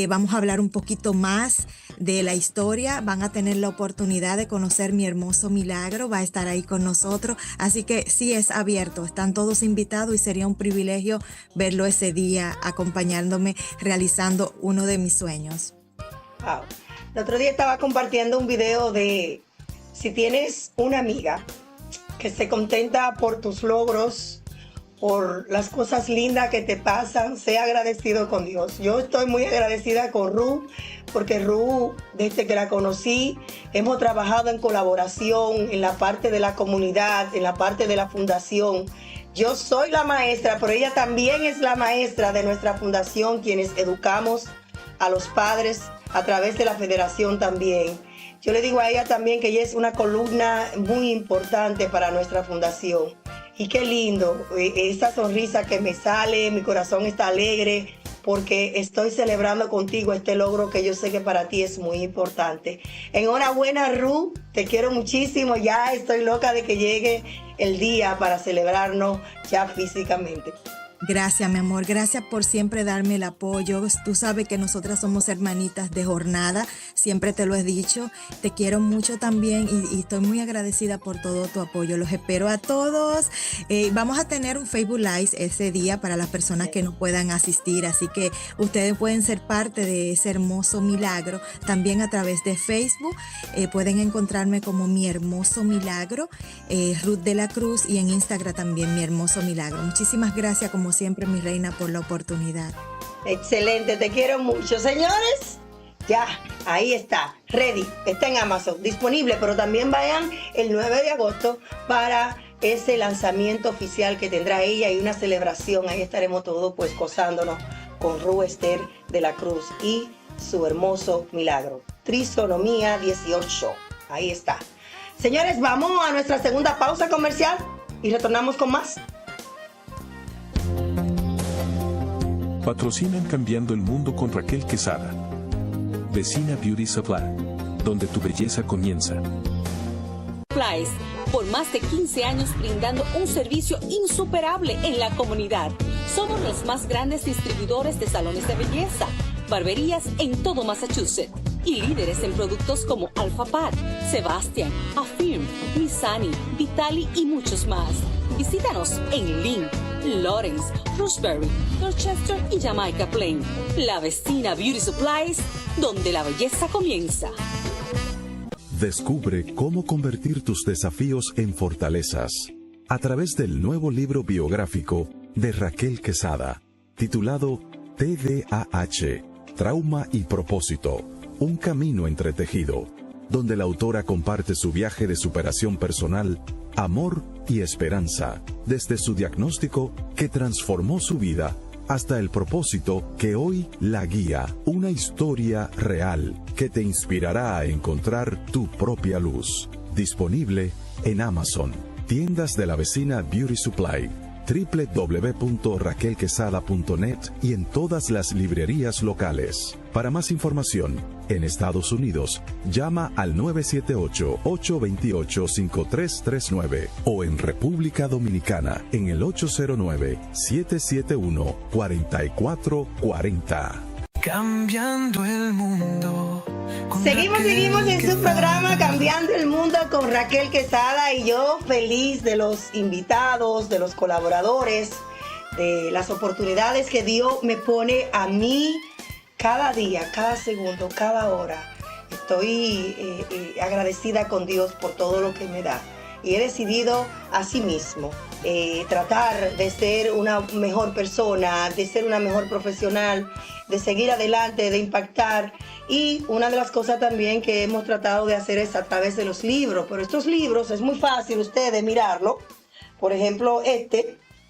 Vamos a hablar un poquito más de la historia. Van a tener la oportunidad de conocer Mi Hermoso Milagro. Va a estar ahí con nosotros. Así que sí, es abierto. Están todos invitados y sería un privilegio verlo ese día acompañándome realizando uno de mis sueños. Wow. El otro día estaba compartiendo un video de si tienes una amiga que se contenta por tus logros, por las cosas lindas que te pasan, sea agradecido con Dios. Yo estoy muy agradecida con Ruth, porque Ruth, desde que la conocí, hemos trabajado en colaboración en la parte de la comunidad, en la parte de la fundación. Yo soy la maestra, pero ella también es la maestra de nuestra fundación, quienes educamos a los padres a través de la federación también. Yo le digo a ella también que ella es una columna muy importante para nuestra fundación. Y qué lindo, esa sonrisa que me sale, mi corazón está alegre, porque estoy celebrando contigo este logro que yo sé que para ti es muy importante. Enhorabuena, Ruth, te quiero muchísimo, ya estoy loca de que llegue el día para celebrarnos ya físicamente. Gracias, mi amor. Gracias por siempre darme el apoyo. Tú sabes que nosotras somos hermanitas de jornada. Siempre te lo he dicho. Te quiero mucho también y estoy muy agradecida por todo tu apoyo. Los espero a todos. Vamos a tener un Facebook Live ese día para las personas que no puedan asistir. Así que ustedes pueden ser parte de ese hermoso milagro. También a través de Facebook pueden encontrarme como Mi Hermoso Milagro, Ruth de la Cruz, y en Instagram también Mi Hermoso Milagro. Muchísimas gracias, como siempre, mi reina, por la oportunidad. Excelente, te quiero mucho. Señores, ya, ahí está, ready, está en Amazon, disponible, pero también vayan el 9 de agosto para ese lanzamiento oficial que tendrá ella y una celebración. Ahí estaremos todos pues gozándonos con Ruth Esther de la Cruz y su hermoso milagro. Trisonomía 18, ahí está. Señores, vamos a nuestra segunda pausa comercial y retornamos con más. Patrocinan Cambiando el Mundo con Raquel Quesada. Vecina Beauty Supply, donde tu belleza comienza. Supplies, por más de 15 años brindando un servicio insuperable en la comunidad. Somos los más grandes distribuidores de salones de belleza, barberías en todo Massachusetts y líderes en productos como Alpha Pat, Sebastian, Affirm, Missani, Vitali y muchos más. Visítanos en Lynn, Lawrence, Roxbury, Dorchester y Jamaica Plain. La Vecina Beauty Supplies, donde la belleza comienza. Descubre cómo convertir tus desafíos en fortalezas a través del nuevo libro biográfico de Raquel Quesada, titulado TDAH, Trauma y Propósito, un camino entretejido, donde la autora comparte su viaje de superación personal, amor y esperanza, desde su diagnóstico que transformó su vida hasta el propósito que hoy la guía. Una historia real que te inspirará a encontrar tu propia luz. Disponible en Amazon, tiendas de la vecina Beauty Supply, www.raquelquesada.net y en todas las librerías locales. Para más información, en Estados Unidos, llama al 978-828-5339 o en República Dominicana en el 809-771-4440. Cambiando el mundo. Seguimos en su programa Cambiando el Mundo con Raquel Quesada, y yo feliz de los invitados, de los colaboradores, de las oportunidades que Dios me pone a mí cada día, cada segundo, cada hora. Estoy agradecida con Dios por todo lo que me da, y he decidido asimismo tratar de ser una mejor persona, de ser una mejor profesional, de seguir adelante, de impactar. Y una de las cosas también que hemos tratado de hacer es a través de los libros. Pero estos libros es muy fácil ustedes mirarlo. Por ejemplo,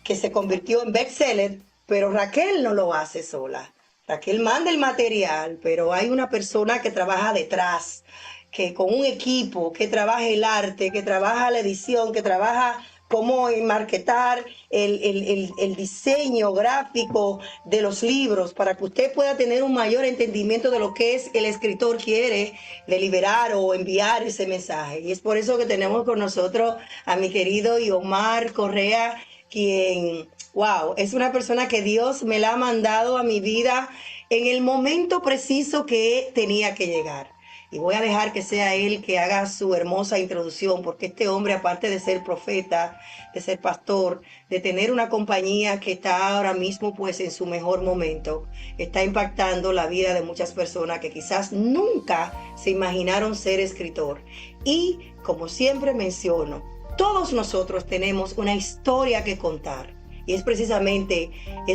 que se convirtió en bestseller, pero Raquel no lo hace sola. Raquel manda el material, pero hay una persona que trabaja detrás, que con un equipo, que trabaja el arte, que trabaja la edición, que trabaja cómo marketar el diseño gráfico de los libros, para que usted pueda tener un mayor entendimiento de lo que es el escritor quiere deliberar o enviar ese mensaje. Y es por eso que tenemos con nosotros a mi querido Omar Correa, quien, wow, es una persona que Dios me la ha mandado a mi vida en el momento preciso que tenía que llegar. Y voy a dejar que sea él que haga su hermosa introducción, porque este hombre, aparte de ser profeta, de ser pastor, de tener una compañía que está ahora mismo pues en su mejor momento, está impactando la vida de muchas personas que quizás nunca se imaginaron ser escritor. Y como siempre menciono, todos nosotros tenemos una historia que contar. Y es precisamente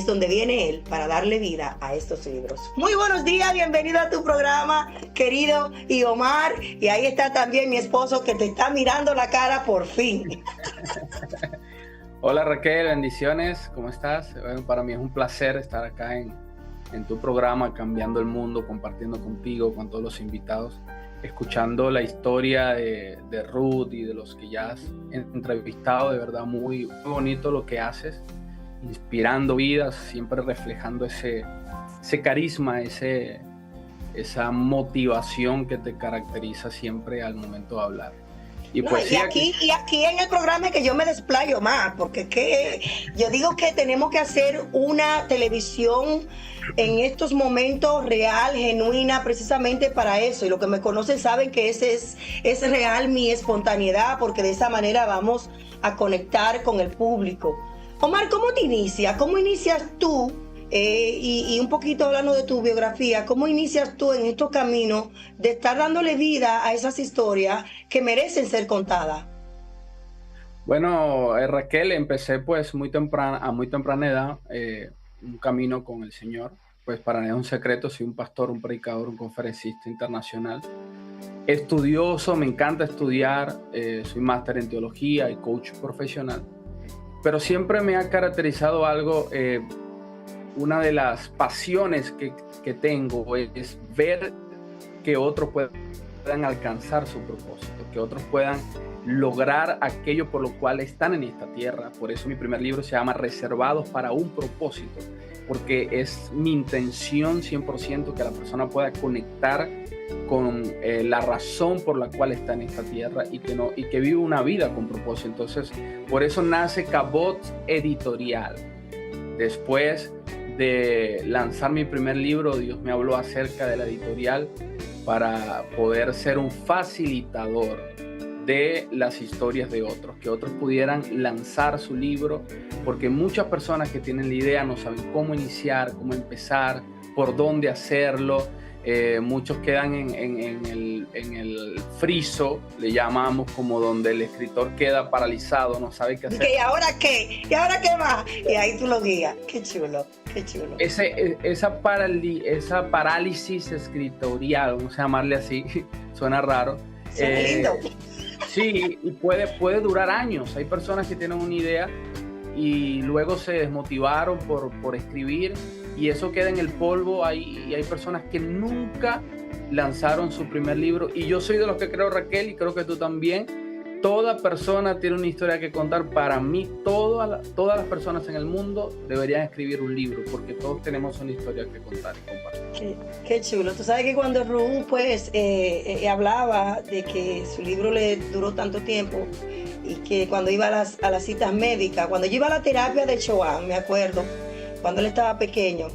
donde viene él para darle vida a estos libros. Muy buenos días, bienvenido a tu programa, querido Omar. Y ahí está también mi esposo que te está mirando la cara por fin. Hola Raquel, bendiciones, ¿cómo estás? Bueno, para mí es un placer estar acá en tu programa Cambiando el Mundo, compartiendo contigo, con todos los invitados, escuchando la historia de Ruth y de los que ya has entrevistado. De verdad muy bonito lo que haces, inspirando vidas, siempre reflejando ese carisma, esa motivación que te caracteriza siempre al momento de hablar. Y aquí en el programa es que yo me desplayo más, porque yo digo que tenemos que hacer una televisión en estos momentos real, genuina, precisamente para eso. Y los que me conocen saben que ese es real mi espontaneidad, porque de esa manera vamos a conectar con el público. Omar, ¿cómo te inicias? ¿Cómo inicias tú? Y un poquito hablando de tu biografía, ¿cómo inicias tú en estos caminos de estar dándole vida a esas historias que merecen ser contadas? Bueno, Raquel, empecé pues a muy temprana edad un camino con el Señor. Pues para mí es un secreto, soy un pastor, un predicador, un conferencista internacional. Estudioso, me encanta estudiar, soy máster en teología y coach profesional. Pero siempre me ha caracterizado algo, una de las pasiones que tengo es ver que otros puedan alcanzar su propósito, que otros puedan lograr aquello por lo cual están en esta tierra. Por eso mi primer libro se llama Reservados para un propósito, porque es mi intención 100% que la persona pueda conectar con la razón por la cual está en esta tierra y que vive una vida con propósito. Entonces, por eso nace Cabot Editorial. Después de lanzar mi primer libro, Dios me habló acerca de la editorial para poder ser un facilitador de las historias de otros, que otros pudieran lanzar su libro, porque muchas personas que tienen la idea no saben cómo iniciar, cómo empezar, por dónde hacerlo. Muchos quedan en el friso, le llamamos, como donde el escritor queda paralizado, no sabe qué hacer. ¿Y ahora qué? ¿Y ahora qué va? Y ahí tú lo guías. Qué chulo, qué chulo. Esa parálisis escritorial, vamos a llamarle así, suena raro. Suena lindo. Sí, y puede durar años. Hay personas que tienen una idea y luego se desmotivaron por escribir y eso queda en el polvo. Y hay personas que nunca lanzaron su primer libro, y yo soy de los que creo, Raquel, y creo que tú también, toda persona tiene una historia que contar. Para mí, todas las personas en el mundo deberían escribir un libro, porque todos tenemos una historia que contar y compartir. Qué chulo. Tú sabes que cuando Ru pues hablaba de que su libro le duró tanto tiempo, y que cuando iba a las citas médicas, cuando yo iba a la terapia de Choán, me acuerdo, cuando él estaba pequeño,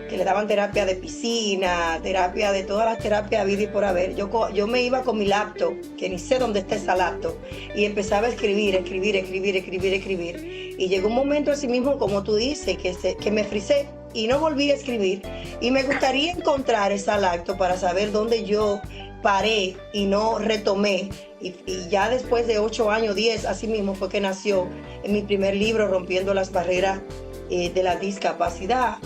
que le daban terapia de piscina, terapia de todas las terapias habidas y por haber. Yo me iba con mi laptop, que ni sé dónde está esa laptop, y empezaba a escribir. Y llegó un momento así mismo, como tú dices, que me frisé y no volví a escribir. Y me gustaría encontrar esa laptop para saber dónde yo paré y no retomé. Y ya después de 8 años, 10, así mismo fue que nació en mi primer libro, Rompiendo las Barreras de la Discapacidad.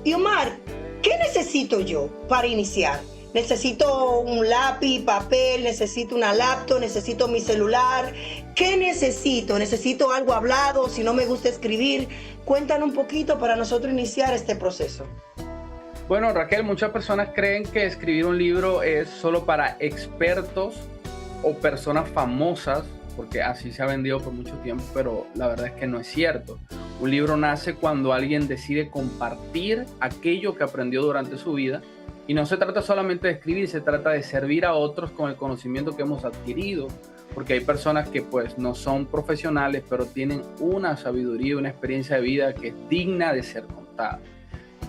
Y Omar, ¿qué necesito yo para iniciar? Necesito un lápiz, papel, necesito una laptop, necesito mi celular. ¿Qué necesito? ¿Necesito algo hablado? Si no me gusta escribir, cuéntanos un poquito para nosotros iniciar este proceso. Bueno, Raquel, muchas personas creen que escribir un libro es solo para expertos o personas famosas, porque así se ha vendido por mucho tiempo, pero la verdad es que no es cierto. Un libro nace cuando alguien decide compartir aquello que aprendió durante su vida, y no se trata solamente de escribir, se trata de servir a otros con el conocimiento que hemos adquirido, porque hay personas que pues no son profesionales, pero tienen una sabiduría, una experiencia de vida que es digna de ser contada.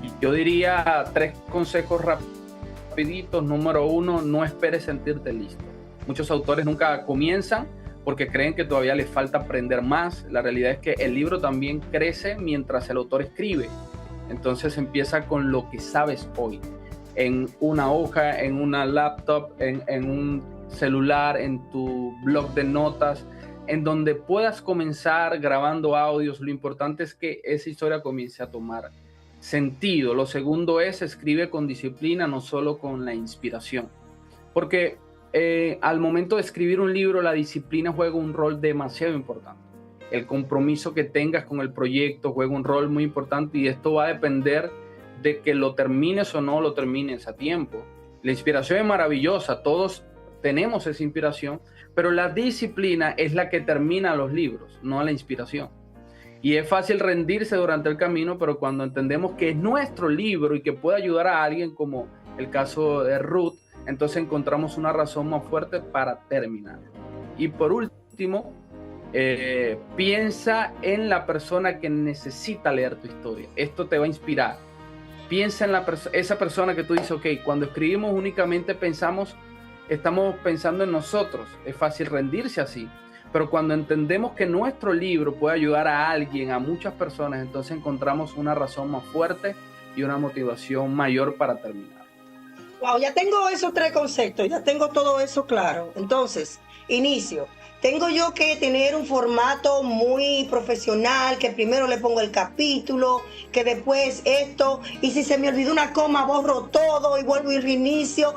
Y yo diría 3 consejos rapiditos. Número 1, no esperes sentirte listo. Muchos autores nunca comienzan porque creen que todavía les falta aprender más. La realidad es que el libro también crece mientras el autor escribe. Entonces empieza con lo que sabes hoy, en una hoja, en una laptop, en un celular, en tu blog de notas, en donde puedas comenzar grabando audios. Lo importante es que esa historia comience a tomar sentido. Lo segundo es, escribe con disciplina, no solo con la inspiración, porque al momento de escribir un libro, la disciplina juega un rol demasiado importante. El compromiso que tengas con el proyecto juega un rol muy importante, y esto va a depender de que lo termines o no lo termines a tiempo. La inspiración es maravillosa, todos tenemos esa inspiración, pero la disciplina es la que termina los libros, no la inspiración. Y es fácil rendirse durante el camino, pero cuando entendemos que es nuestro libro y que puede ayudar a alguien, como el caso de Ruth, entonces encontramos una razón más fuerte para terminar. Y por último, piensa en la persona que necesita leer tu historia. Esto te va a inspirar. Piensa en esa persona que tú dices, ok, cuando escribimos únicamente estamos pensando en nosotros. Es fácil rendirse así. Pero cuando entendemos que nuestro libro puede ayudar a alguien, a muchas personas, entonces encontramos una razón más fuerte y una motivación mayor para terminar. Wow, ya tengo esos 3 conceptos, ya tengo todo eso claro. Entonces, inicio. Tengo yo que tener un formato muy profesional, que primero le pongo el capítulo, que después esto, y si se me olvidó una coma, borro todo y vuelvo y reinicio.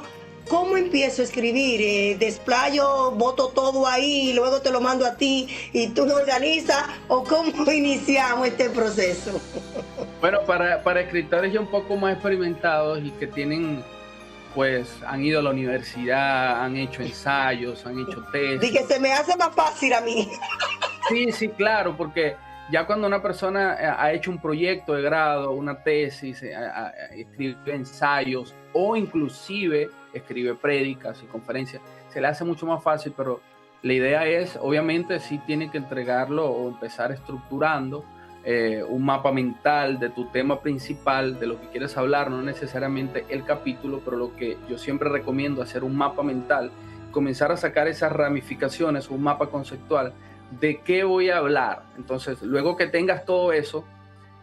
¿Cómo empiezo a escribir? ¿Desplayo, boto todo ahí y luego te lo mando a ti y tú lo organizas? ¿O cómo iniciamos este proceso? Bueno, para escritores ya un poco más experimentados y que han ido a la universidad, han hecho ensayos, han hecho tesis. Y que se me hace más fácil a mí. Sí, claro, porque ya cuando una persona ha hecho un proyecto de grado, una tesis, escribe ensayos o inclusive escribe prédicas y conferencias, se le hace mucho más fácil, pero la idea es, obviamente, sí tiene que entregarlo o empezar estructurando un mapa mental de tu tema principal, de lo que quieres hablar, no necesariamente el capítulo, pero lo que yo siempre recomiendo es hacer un mapa mental, comenzar a sacar esas ramificaciones, un mapa conceptual de qué voy a hablar. Entonces, luego que tengas todo eso,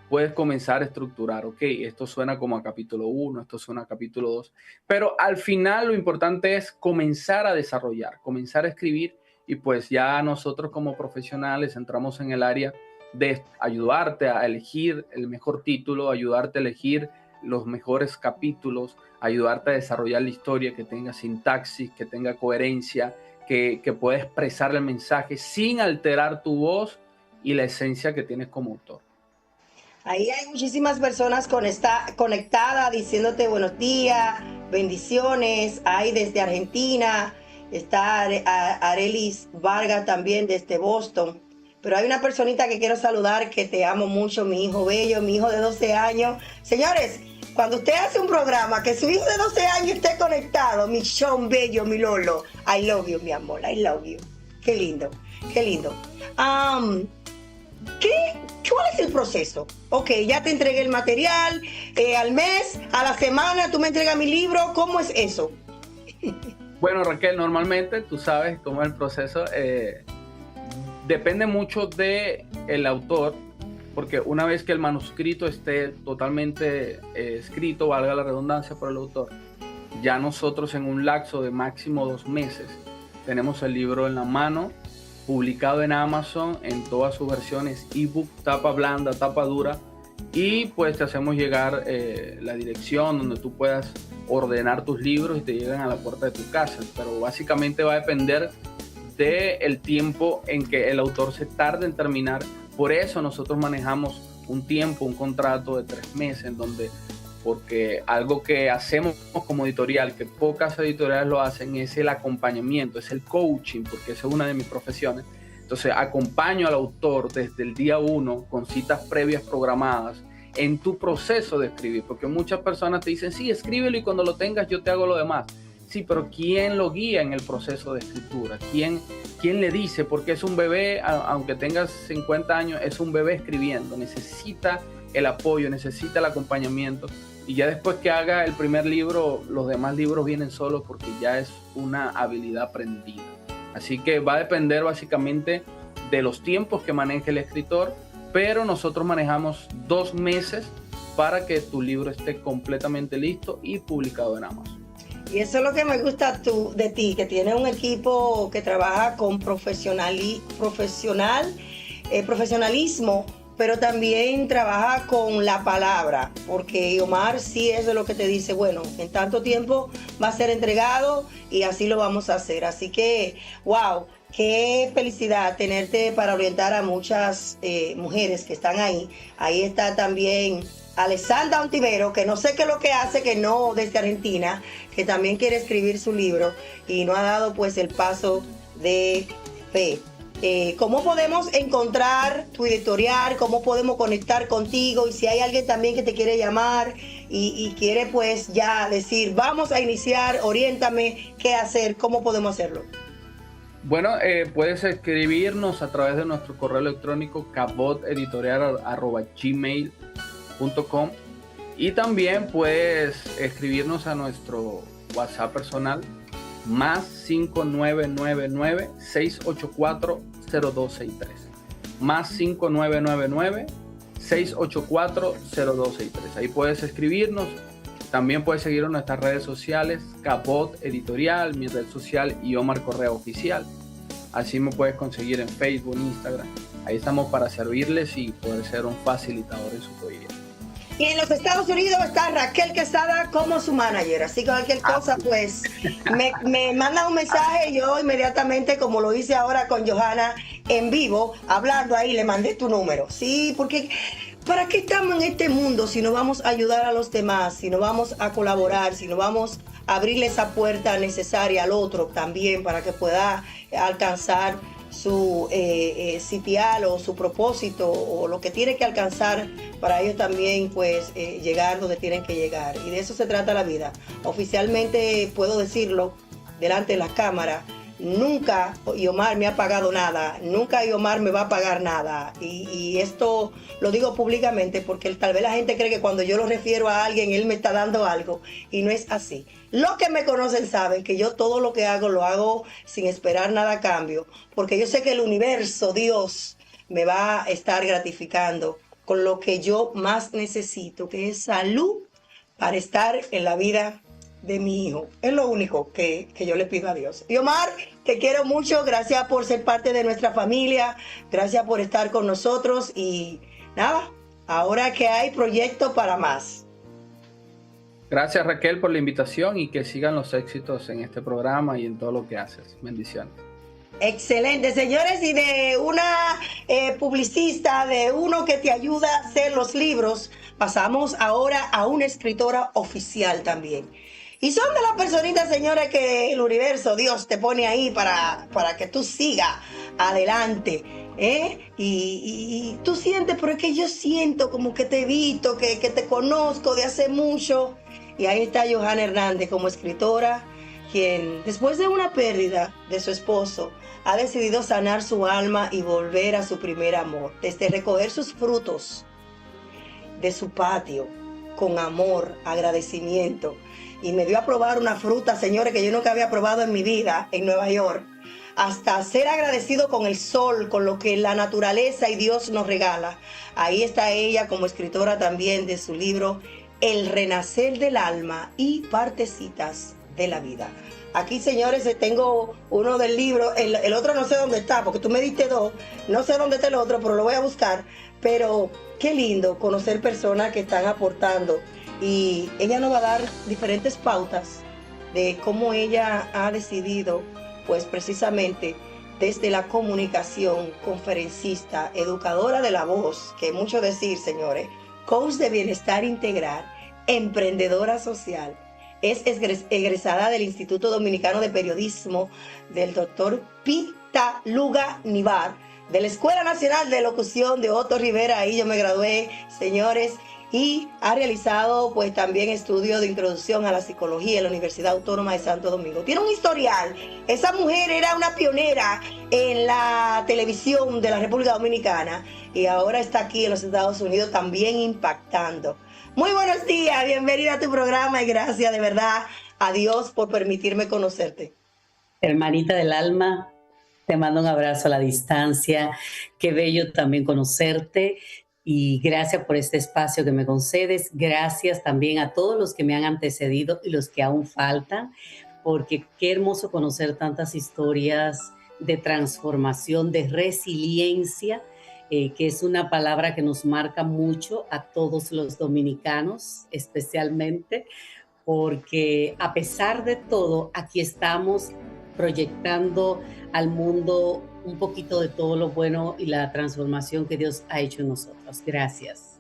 puedes comenzar a estructurar, ok, esto suena como a capítulo 1, esto suena a capítulo 2, pero al final lo importante es comenzar a desarrollar, comenzar a escribir, y pues ya nosotros como profesionales entramos en el área de ayudarte a elegir el mejor título, ayudarte a elegir los mejores capítulos, ayudarte a desarrollar la historia que tenga sintaxis, que tenga coherencia, que pueda expresar el mensaje sin alterar tu voz y la esencia que tienes como autor. Ahí hay muchísimas personas conectadas diciéndote buenos días, bendiciones. Hay desde Argentina, está Arelis Vargas también desde Boston. Pero hay una personita que quiero saludar, que te amo mucho, mi hijo bello, mi hijo de 12 años. Señores, cuando usted hace un programa que su hijo de 12 años esté conectado, mi Sean bello, mi Lolo, I love you, mi amor, I love you. Qué lindo, qué lindo. ¿Cuál es el proceso? Ok, ya te entregué el material, al mes, a la semana, tú me entregas mi libro, ¿cómo es eso? Bueno, Raquel, normalmente tú sabes cómo es el proceso. Depende mucho del autor, porque una vez que el manuscrito esté totalmente escrito, valga la redundancia por el autor, ya nosotros en un lapso de máximo 2 meses tenemos el libro en la mano, publicado en Amazon en todas sus versiones, ebook, tapa blanda, tapa dura, y pues te hacemos llegar la dirección donde tú puedas ordenar tus libros y te llegan a la puerta de tu casa. Pero básicamente va a depender del tiempo en que el autor se tarde en terminar. Por eso nosotros manejamos un tiempo, un contrato de 3 meses, en donde, porque algo que hacemos como editorial, que pocas editoriales lo hacen, es el acompañamiento, es el coaching, porque esa es una de mis profesiones. Entonces acompaño al autor desde el día 1 con citas previas programadas en tu proceso de escribir, porque muchas personas te dicen, sí, escríbelo y cuando lo tengas yo te hago lo demás. Sí, pero ¿quién lo guía en el proceso de escritura? ¿Quién le dice? Porque es un bebé, aunque tengas 50 años, es un bebé escribiendo, necesita el apoyo, necesita el acompañamiento. Y ya después que haga el primer libro, los demás libros vienen solos porque ya es una habilidad aprendida. Así que va a depender básicamente de los tiempos que maneje el escritor, pero nosotros manejamos 2 meses para que tu libro esté completamente listo y publicado en Amazon. Y eso es lo que me gusta de ti, que tienes un equipo que trabaja con profesionalismo, pero también trabaja con la palabra, porque Omar sí es de lo que te dice, bueno, en tanto tiempo va a ser entregado y así lo vamos a hacer. Así que, wow, qué felicidad tenerte para orientar a muchas mujeres que están ahí. Ahí está también Alessandra Ontivero, que no sé qué es lo que hace, que no, desde Argentina, que también quiere escribir su libro y no ha dado pues el paso de fe. ¿Cómo podemos encontrar tu editorial? ¿Cómo podemos conectar contigo? Y si hay alguien también que te quiere llamar y quiere pues ya decir, vamos a iniciar, oriéntame, ¿qué hacer? ¿Cómo podemos hacerlo? Bueno, puedes escribirnos a través de nuestro correo electrónico caboteditorial@gmail.com y también puedes escribirnos a nuestro WhatsApp personal más 5999-684-0263 más 5999-684-0263. Ahí puedes escribirnos. También puedes seguirnos en nuestras redes sociales, Cabot Editorial, mi red social, y Omar Correa Oficial. Así me puedes conseguir en Facebook, Instagram. Ahí estamos para servirles y poder ser un facilitador en su proyecto. Y en los Estados Unidos está Raquel Quesada como su manager. Así que cualquier cosa, pues, me manda un mensaje y yo inmediatamente, como lo hice ahora con Johanna en vivo, hablando ahí, le mandé tu número. Sí, porque ¿para qué estamos en este mundo si no vamos a ayudar a los demás, si no vamos a colaborar, si no vamos a abrirle esa puerta necesaria al otro también para que pueda alcanzar su sitial o su propósito o lo que tiene que alcanzar para ellos también pues llegar donde tienen que llegar? Y de eso se trata la vida. Oficialmente puedo decirlo delante de la cámara, nunca Omar me ha pagado nada, nunca Omar me va a pagar nada, y esto lo digo públicamente porque tal vez la gente cree que cuando yo lo refiero a alguien él me está dando algo, y no es así. Los que me conocen saben que yo todo lo que hago lo hago sin esperar nada a cambio, porque yo sé que el universo, Dios, me va a estar gratificando con lo que yo más necesito, que es salud para estar en la vida de mi hijo. Es lo único que yo le pido a Dios. Y Omar, te quiero mucho, gracias por ser parte de nuestra familia, gracias por estar con nosotros y nada, ahora que hay proyecto para más. Gracias, Raquel, por la invitación y que sigan los éxitos en este programa y en todo lo que haces. Bendiciones. Excelente, señores, y de una publicista, de uno que te ayuda a hacer los libros, pasamos ahora a una escritora oficial también. Y son de las personitas, señores, que el universo, Dios, te pone ahí para que tú sigas adelante. Y tú sientes, pero es que yo siento como que te he visto, que te conozco de hace mucho. Y ahí está Johanna Hernández como escritora, quien después de una pérdida de su esposo, ha decidido sanar su alma y volver a su primer amor, desde recoger sus frutos de su patio con amor, agradecimiento. Y me dio a probar una fruta, señores, que yo nunca había probado en mi vida en Nueva York, hasta ser agradecido con el sol, con lo que la naturaleza y Dios nos regala. Ahí está ella como escritora también de su libro El renacer del alma y partecitas de la vida. Aquí, señores, tengo uno del libro, el otro no sé dónde está, porque tú me diste dos, no sé dónde está el otro, pero lo voy a buscar. Pero qué lindo conocer personas que están aportando, y ella nos va a dar diferentes pautas de cómo ella ha decidido, pues precisamente desde la comunicación, conferencista, educadora de la voz, que es mucho decir, señores, coach de bienestar integral, emprendedora social. Es egresada del Instituto Dominicano de Periodismo del Dr. Pita Luga Nivar, de la Escuela Nacional de Locución de Otto Rivera. Ahí yo me gradué, señores, y ha realizado pues también estudios de introducción a la psicología en la Universidad Autónoma de Santo Domingo. Tiene un historial. Esa mujer era una pionera en la televisión de la República Dominicana y ahora está aquí en los Estados Unidos también impactando. Muy buenos días, bienvenida a tu programa y gracias de verdad a Dios por permitirme conocerte. Hermanita del alma, te mando un abrazo a la distancia. Qué bello también conocerte y gracias por este espacio que me concedes. Gracias también a todos los que me han antecedido y los que aún faltan, porque qué hermoso conocer tantas historias de transformación, de resiliencia, que es una palabra que nos marca mucho a todos los dominicanos, especialmente, porque a pesar de todo, aquí estamos proyectando al mundo un poquito de todo lo bueno y la transformación que Dios ha hecho en nosotros. Gracias.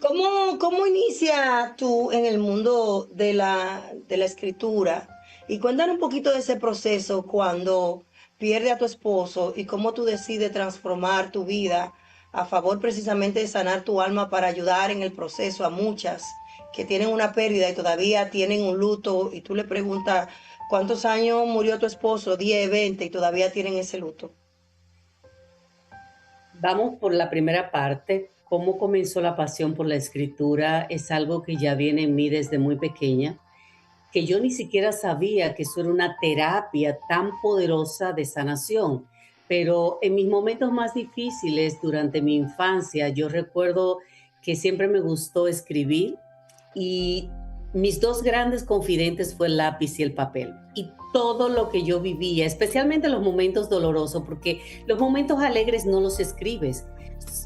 ¿Cómo inicia tú en el mundo de la escritura? Y cuéntanos un poquito de ese proceso cuando pierde a tu esposo y cómo tú decides transformar tu vida a favor precisamente de sanar tu alma para ayudar en el proceso a muchas que tienen una pérdida y todavía tienen un luto, y tú le preguntas ¿cuántos años murió tu esposo? 10, 20 y todavía tienen ese luto. Vamos por la primera parte. ¿Cómo comenzó la pasión por la escritura? Es algo que ya viene en mí desde muy pequeña, que yo ni siquiera sabía que eso era una terapia tan poderosa de sanación. Pero en mis momentos más difíciles durante mi infancia, yo recuerdo que siempre me gustó escribir y mis dos grandes confidentes fue el lápiz y el papel. Y todo lo que yo vivía, especialmente los momentos dolorosos, porque los momentos alegres no los escribes.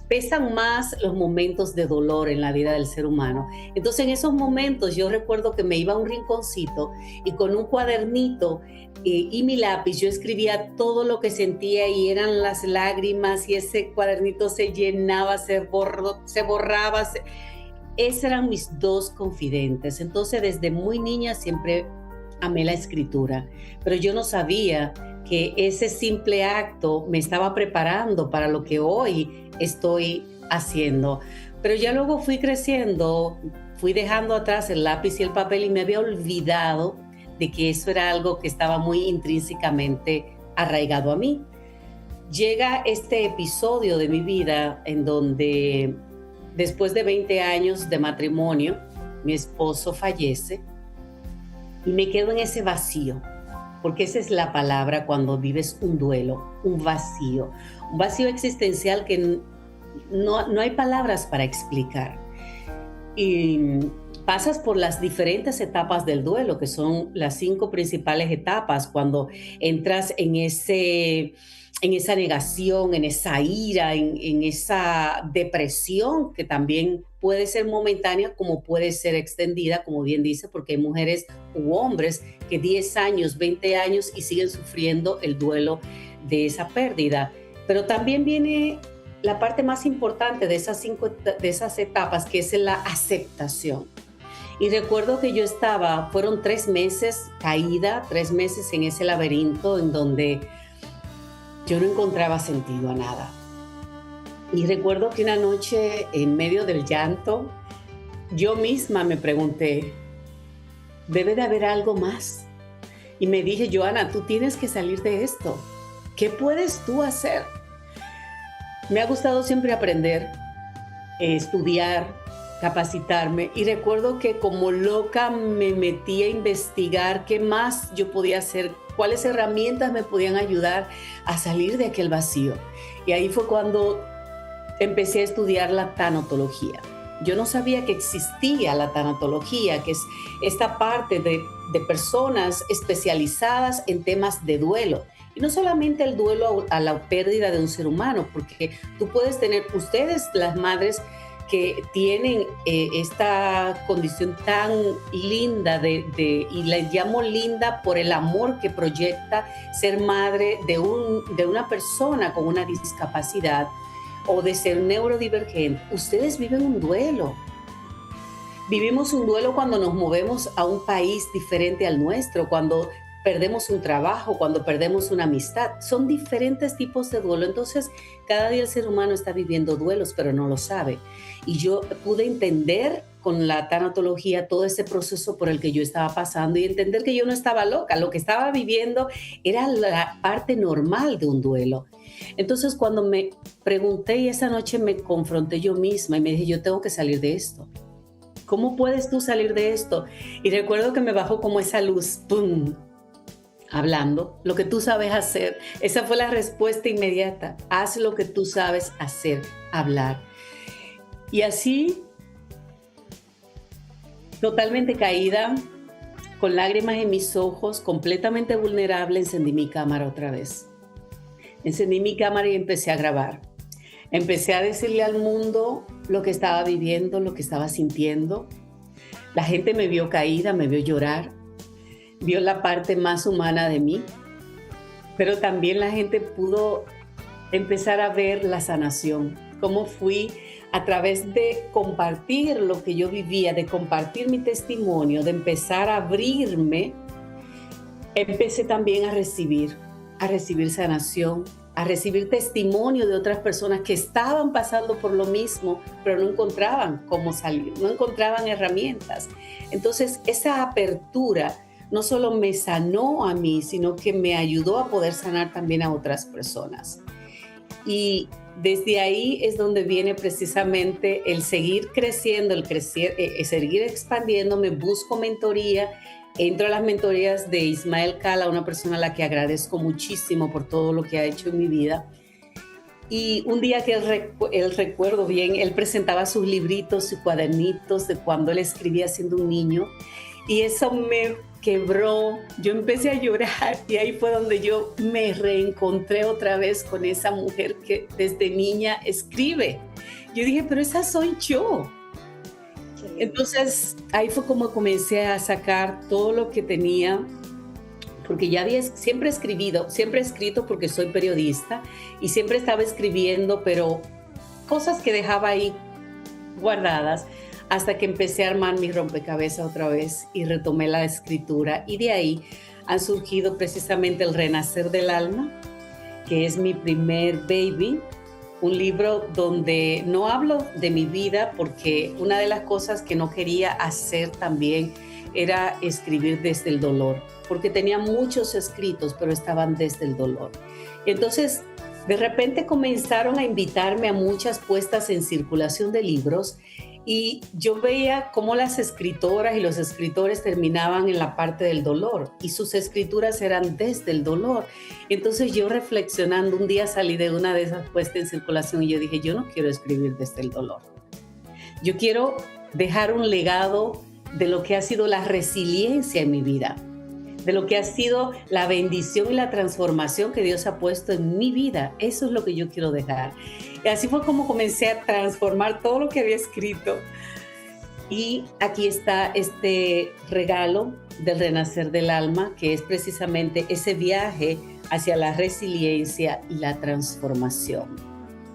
Pesan más los momentos de dolor en la vida del ser humano. Entonces en esos momentos yo recuerdo que me iba a un rinconcito y con un cuadernito y mi lápiz yo escribía todo lo que sentía y eran las lágrimas y ese cuadernito se llenaba, se borraba. Esos eran mis dos confidentes. Entonces desde muy niña siempre amé la escritura, pero yo no sabía que ese simple acto me estaba preparando para lo que hoy estoy haciendo. Pero ya luego fui creciendo, fui dejando atrás el lápiz y el papel y me había olvidado de que eso era algo que estaba muy intrínsecamente arraigado a mí. Llega este episodio de mi vida en donde después de 20 años de matrimonio, mi esposo fallece y me quedo en ese vacío, porque esa es la palabra cuando vives un duelo, un vacío existencial que no hay palabras para explicar. Y pasas por las diferentes etapas del duelo, que son las 5 principales etapas, cuando entras en esa negación, en esa ira, en esa depresión que también puede ser momentánea como puede ser extendida, como bien dice, porque hay mujeres u hombres que 10 años, 20 años y siguen sufriendo el duelo de esa pérdida, pero también viene la parte más importante de esas etapas, que es la aceptación. Y recuerdo que yo fueron 3 meses caída, 3 meses en ese laberinto en donde yo no encontraba sentido a nada. Y recuerdo que una noche, en medio del llanto, yo misma me pregunté, ¿debe de haber algo más? Y me dije, Joana, tú tienes que salir de esto. ¿Qué puedes tú hacer? Me ha gustado siempre aprender, estudiar, capacitarme, y recuerdo que como loca me metí a investigar qué más yo podía hacer, cuáles herramientas me podían ayudar a salir de aquel vacío. Y ahí fue cuando empecé a estudiar la tanatología. Yo no sabía que existía la tanatología, que es esta parte de personas especializadas en temas de duelo. Y no solamente el duelo a la pérdida de un ser humano, porque tú puedes tener, ustedes las madres que tienen esta condición tan linda, y la llamo linda por el amor que proyecta ser madre de una persona con una discapacidad o de ser neurodivergente. Ustedes viven un duelo. Vivimos un duelo cuando nos movemos a un país diferente al nuestro, cuando perdemos un trabajo, cuando perdemos una amistad. Son diferentes tipos de duelo. Entonces, cada día el ser humano está viviendo duelos, pero no lo sabe. Y yo pude entender con la tanatología todo ese proceso por el que yo estaba pasando y entender que yo no estaba loca. Lo que estaba viviendo era la parte normal de un duelo. Entonces, cuando me pregunté y esa noche me confronté yo misma y me dije, yo tengo que salir de esto. ¿Cómo puedes tú salir de esto? Y recuerdo que me bajó como esa luz, ¡pum!, hablando, lo que tú sabes hacer. Esa fue la respuesta inmediata. Haz lo que tú sabes hacer, hablar. Y así, totalmente caída, con lágrimas en mis ojos, completamente vulnerable, encendí mi cámara otra vez. Encendí mi cámara y empecé a grabar. Empecé a decirle al mundo lo que estaba viviendo, lo que estaba sintiendo. La gente me vio caída, me vio llorar, vio la parte más humana de mí, pero también la gente pudo empezar a ver la sanación, cómo fui a través de compartir lo que yo vivía, de compartir mi testimonio, de empezar a abrirme, empecé también a recibir sanación, a recibir testimonio de otras personas que estaban pasando por lo mismo, pero no encontraban cómo salir, no encontraban herramientas. Entonces, esa apertura no solo me sanó a mí, sino que me ayudó a poder sanar también a otras personas. Y desde ahí es donde viene precisamente el seguir creciendo, seguir expandiéndome, busco mentoría. Entro a las mentorías de Ismael Cala, una persona a la que agradezco muchísimo por todo lo que ha hecho en mi vida. Y un día que él recuerdo bien, él presentaba sus libritos y cuadernitos de cuando él escribía siendo un niño. Y eso me quebró. Yo empecé a llorar y ahí fue donde yo me reencontré otra vez con esa mujer que desde niña escribe. Yo dije, pero esa soy yo. Entonces, ahí fue como comencé a sacar todo lo que tenía, porque ya siempre he escrito porque soy periodista y siempre estaba escribiendo, pero cosas que dejaba ahí guardadas hasta que empecé a armar mi rompecabezas otra vez y retomé la escritura. Y de ahí han surgido precisamente El Renacer del Alma, que es mi primer baby. Un libro donde no hablo de mi vida porque una de las cosas que no quería hacer también era escribir desde el dolor, porque tenía muchos escritos, pero estaban desde el dolor. Entonces, de repente comenzaron a invitarme a muchas puestas en circulación de libros y yo veía cómo las escritoras y los escritores terminaban en la parte del dolor y sus escrituras eran desde el dolor. Entonces yo reflexionando, un día salí de una de esas puestas en circulación y yo dije, yo no quiero escribir desde el dolor. Yo quiero dejar un legado de lo que ha sido la resiliencia en mi vida, de lo que ha sido la bendición y la transformación que Dios ha puesto en mi vida. Eso es lo que yo quiero dejar. Y así fue como comencé a transformar todo lo que había escrito. Y aquí está este regalo del Renacer del Alma, que es precisamente ese viaje hacia la resiliencia y la transformación.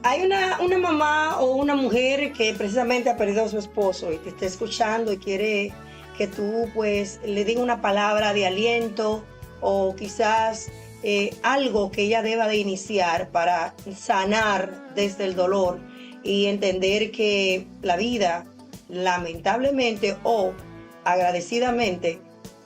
Hay una mamá o una mujer que precisamente ha perdido a su esposo y te está escuchando y quiere que tú pues le digas una palabra de aliento o quizás algo que ella deba de iniciar para sanar desde el dolor y entender que la vida, lamentablemente o agradecidamente,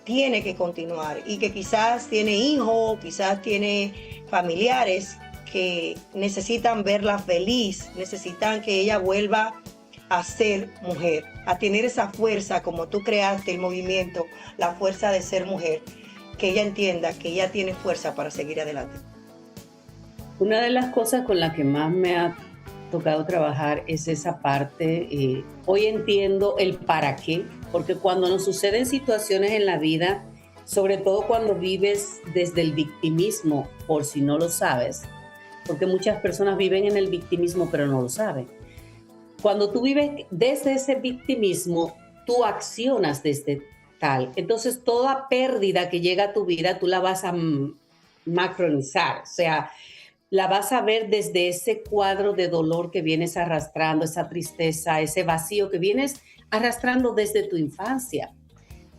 tiene que continuar y que quizás tiene hijos, quizás tiene familiares que necesitan verla feliz, necesitan que ella vuelva a ser mujer, a tener esa fuerza como tú creaste el movimiento, la fuerza de ser mujer, que ella entienda que ella tiene fuerza para seguir adelante. Una de las cosas con las que más me ha tocado trabajar es esa parte. Hoy entiendo el para qué, porque cuando nos suceden situaciones en la vida, sobre todo cuando vives desde el victimismo, por si no lo sabes, porque muchas personas viven en el victimismo pero no lo saben. Cuando tú vives desde ese victimismo, tú accionas desde tal. Entonces toda pérdida que llega a tu vida, tú la vas a macronizar, o sea, la vas a ver desde ese cuadro de dolor que vienes arrastrando, esa tristeza, ese vacío que vienes arrastrando desde tu infancia.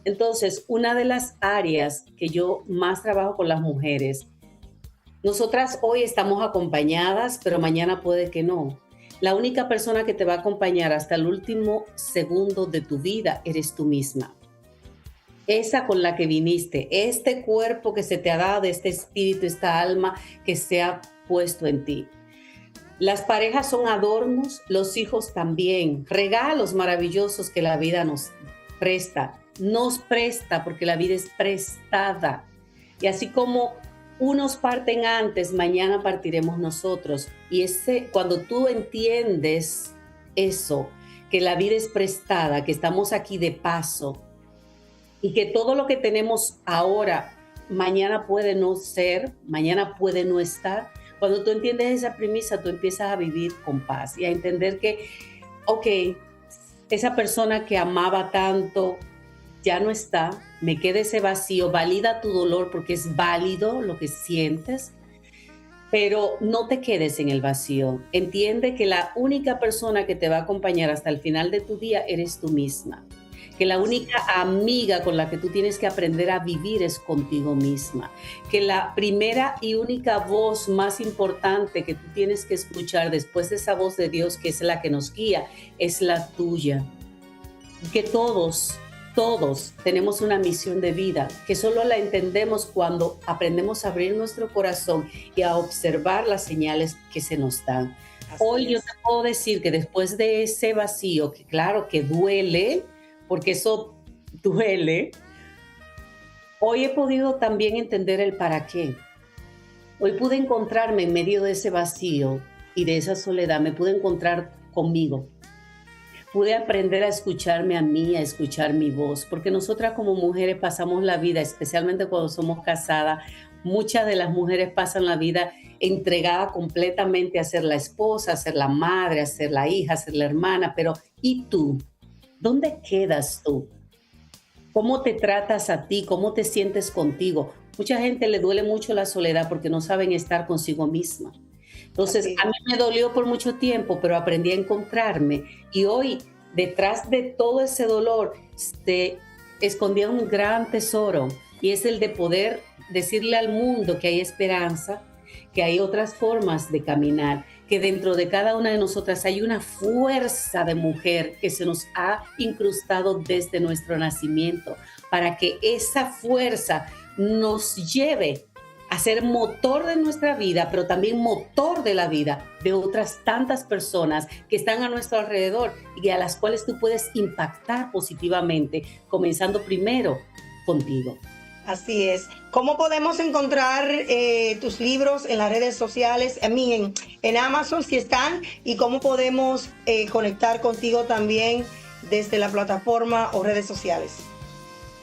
Entonces, una de las áreas que yo más trabajo con las mujeres, nosotras hoy estamos acompañadas, pero mañana puede que no. La única persona que te va a acompañar hasta el último segundo de tu vida eres tú misma. Esa con la que viniste, este cuerpo que se te ha dado, este espíritu, esta alma que se ha puesto en ti. Las parejas son adornos, los hijos también, regalos maravillosos que la vida nos presta porque la vida es prestada. Y así como unos parten antes, mañana partiremos nosotros. Y cuando tú entiendes eso, que la vida es prestada, que estamos aquí de paso y que todo lo que tenemos ahora, mañana puede no ser, mañana puede no estar. Cuando tú entiendes esa premisa, tú empiezas a vivir con paz y a entender que, ok, esa persona que amaba tanto ya no está, me queda ese vacío, valida tu dolor porque es válido lo que sientes, pero no te quedes en el vacío. Entiende que la única persona que te va a acompañar hasta el final de tu día eres tú misma. Que la única amiga con la que tú tienes que aprender a vivir es contigo misma. Que la primera y única voz más importante que tú tienes que escuchar después de esa voz de Dios, que es la que nos guía, es la tuya. Que todos tenemos una misión de vida, que solo la entendemos cuando aprendemos a abrir nuestro corazón y a observar las señales que se nos dan. Hoy yo te puedo decir que después de ese vacío, que claro que duele, porque eso duele, hoy he podido también entender el para qué. Hoy pude encontrarme en medio de ese vacío y de esa soledad, me pude encontrar conmigo. Pude aprender a escucharme a mí, a escuchar mi voz, porque nosotras como mujeres pasamos la vida, especialmente cuando somos casadas, muchas de las mujeres pasan la vida entregada completamente a ser la esposa, a ser la madre, a ser la hija, a ser la hermana, pero ¿y tú? ¿Dónde quedas tú? ¿Cómo te tratas a ti? ¿Cómo te sientes contigo? Mucha gente le duele mucho la soledad porque no saben estar consigo misma. Entonces, a mí me dolió por mucho tiempo, pero aprendí a encontrarme. Y hoy, detrás de todo ese dolor, se escondía un gran tesoro. Y es el de poder decirle al mundo que hay esperanza, que hay otras formas de caminar, que dentro de cada una de nosotras hay una fuerza de mujer que se nos ha incrustado desde nuestro nacimiento, para que esa fuerza nos lleve a ser motor de nuestra vida, pero también motor de la vida de otras tantas personas que están a nuestro alrededor y a las cuales tú puedes impactar positivamente, comenzando primero contigo. Así es. ¿Cómo podemos encontrar tus libros en las redes sociales? En Amazon si están, y cómo podemos conectar contigo también desde la plataforma o redes sociales.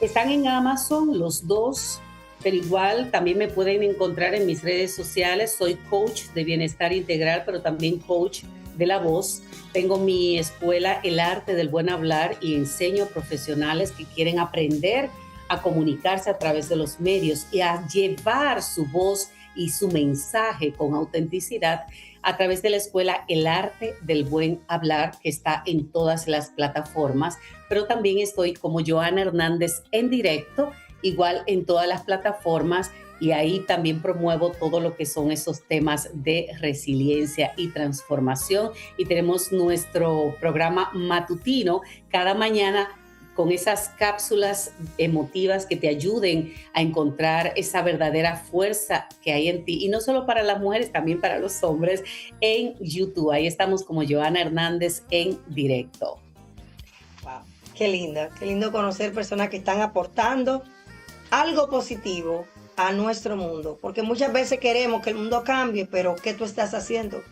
Están en Amazon los dos, pero igual también me pueden encontrar en mis redes sociales. Soy coach de bienestar integral, pero también coach de la voz. Tengo mi escuela El Arte del Buen Hablar y enseño a profesionales que quieren aprender a comunicarse a través de los medios y a llevar su voz y su mensaje con autenticidad a través de la escuela El Arte del Buen Hablar, que está en todas las plataformas, pero también estoy como Johanna Hernández en directo, igual en todas las plataformas, y ahí también promuevo todo lo que son esos temas de resiliencia y transformación. Y tenemos nuestro programa matutino cada mañana con esas cápsulas emotivas que te ayuden a encontrar esa verdadera fuerza que hay en ti. Y no solo para las mujeres, también para los hombres en YouTube. Ahí estamos como Johanna Hernández en directo. Wow, qué lindo conocer personas que están aportando algo positivo a nuestro mundo, porque muchas veces queremos que el mundo cambie, pero ¿qué tú estás haciendo?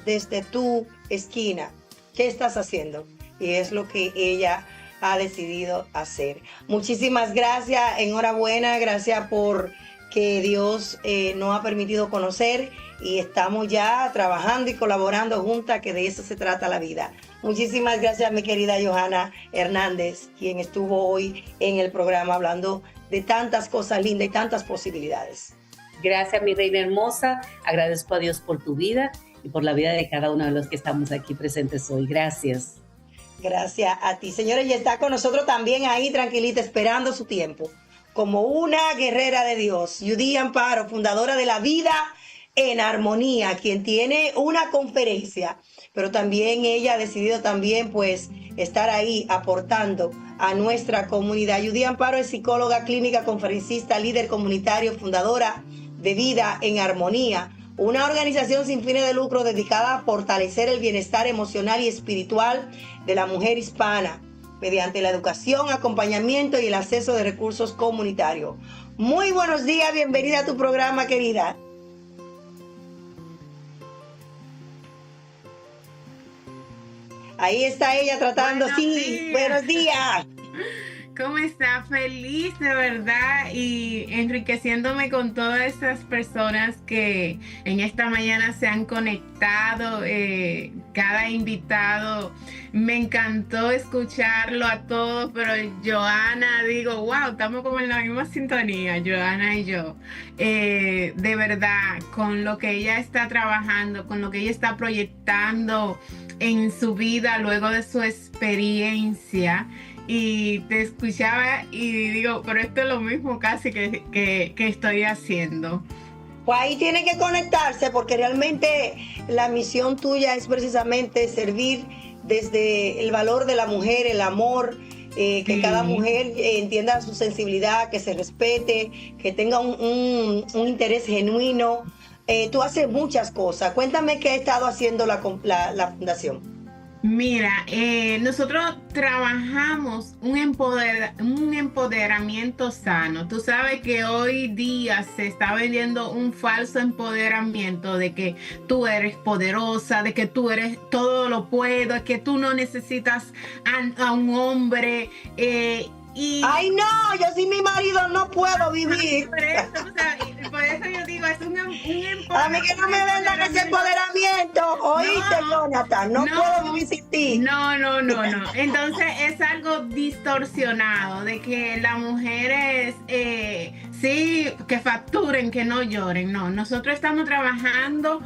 Desde tu esquina, ¿qué estás haciendo? Y es lo que ella ha decidido hacer. Muchísimas gracias, enhorabuena, gracias por que Dios nos ha permitido conocer y estamos ya trabajando y colaborando juntas, que de eso se trata la vida. Muchísimas gracias, mi querida Johanna Hernández, quien estuvo hoy en el programa hablando de tantas cosas lindas y tantas posibilidades. Gracias, mi reina hermosa. Agradezco a Dios por tu vida y por la vida de cada uno de los que estamos aquí presentes hoy. Gracias. Gracias a ti. Señores, y está con nosotros también ahí, tranquilita, esperando su tiempo. Como una guerrera de Dios, Judy Amparo, fundadora de La Vida en Armonía, quien tiene una conferencia, pero también ella ha decidido también pues estar ahí aportando a nuestra comunidad. Judy Amparo es psicóloga clínica, conferencista, líder comunitario, fundadora de Vida en Armonía, una organización sin fines de lucro dedicada a fortalecer el bienestar emocional y espiritual de la mujer hispana mediante la educación, acompañamiento y el acceso de recursos comunitarios. Muy buenos días, bienvenida a tu programa, querida. Ahí está ella tratando, buenos días. ¿Cómo está? Feliz de verdad y enriqueciéndome con todas estas personas que en esta mañana se han conectado, cada invitado. Me encantó escucharlo a todos, pero Johanna, digo, wow, estamos como en la misma sintonía, Johanna y yo. De verdad, con lo que ella está trabajando, con lo que ella está proyectando en su vida luego de su experiencia. Y te escuchaba y digo, pero esto es lo mismo casi que estoy haciendo. Pues ahí tiene que conectarse, porque realmente la misión tuya es precisamente servir desde el valor de la mujer, el amor, que cada mujer entienda su sensibilidad, que se respete, que tenga un interés genuino. Tú haces muchas cosas. Cuéntame qué ha estado haciendo la fundación. Mira, nosotros trabajamos un empoderamiento sano. Tú sabes que hoy día se está vendiendo un falso empoderamiento de que tú eres poderosa, de que tú eres todo lo puedo, de que tú no necesitas a un hombre. ¡Ay, no! Yo sin mi marido no puedo vivir. Por eso yo digo, es un empoderamiento. A mí que no me vendan ese empoderamiento. ¿Oíste, Jonathan? No puedo vivir sin ti. No. Entonces es algo distorsionado de que las mujeres sí, que facturen, que no lloren. No, nosotros estamos trabajando,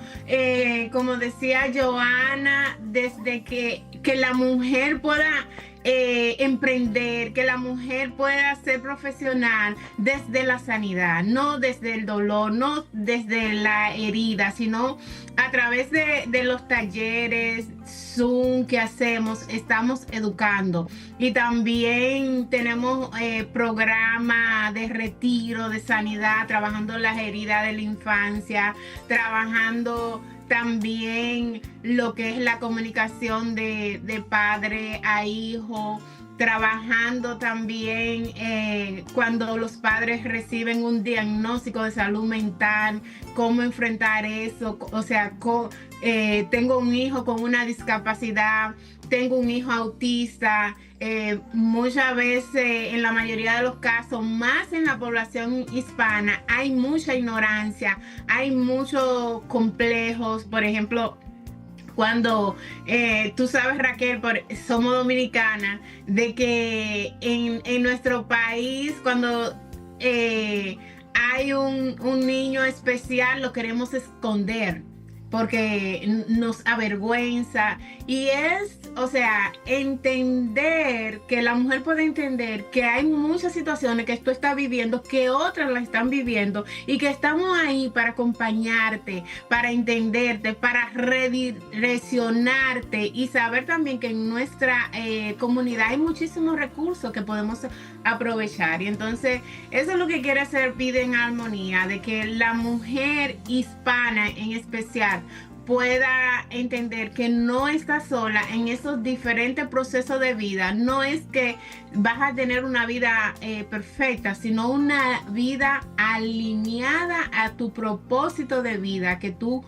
como decía Johanna, desde que la mujer pueda emprender, que la mujer pueda ser profesional desde la sanidad, no desde el dolor, no desde la herida, sino a través de los talleres Zoom que hacemos, estamos educando. Y también tenemos programa de retiro, de sanidad, trabajando las heridas de la infancia, trabajando también lo que es la comunicación de padre a hijo, trabajando también cuando los padres reciben un diagnóstico de salud mental, cómo enfrentar eso. O sea, tengo un hijo con una discapacidad, tengo un hijo autista. Muchas veces, en la mayoría de los casos, más en la población hispana, hay mucha ignorancia, hay muchos complejos. Por ejemplo, cuando tú sabes, Raquel, somos dominicanas, de que en nuestro país, cuando hay hay un niño especial, lo queremos esconder porque nos avergüenza. Y es, o sea, entender que la mujer puede entender que hay muchas situaciones que tú estás viviendo, que otras las están viviendo, y que estamos ahí para acompañarte, para entenderte, para redireccionarte, y saber también que en nuestra comunidad hay muchísimos recursos que podemos aprovechar. Y entonces eso es lo que quiere hacer Vida en Armonía, de que la mujer hispana en especial pueda entender que no está sola en esos diferentes procesos de vida. No es que vas a tener una vida perfecta, sino una vida alineada a tu propósito de vida, que tú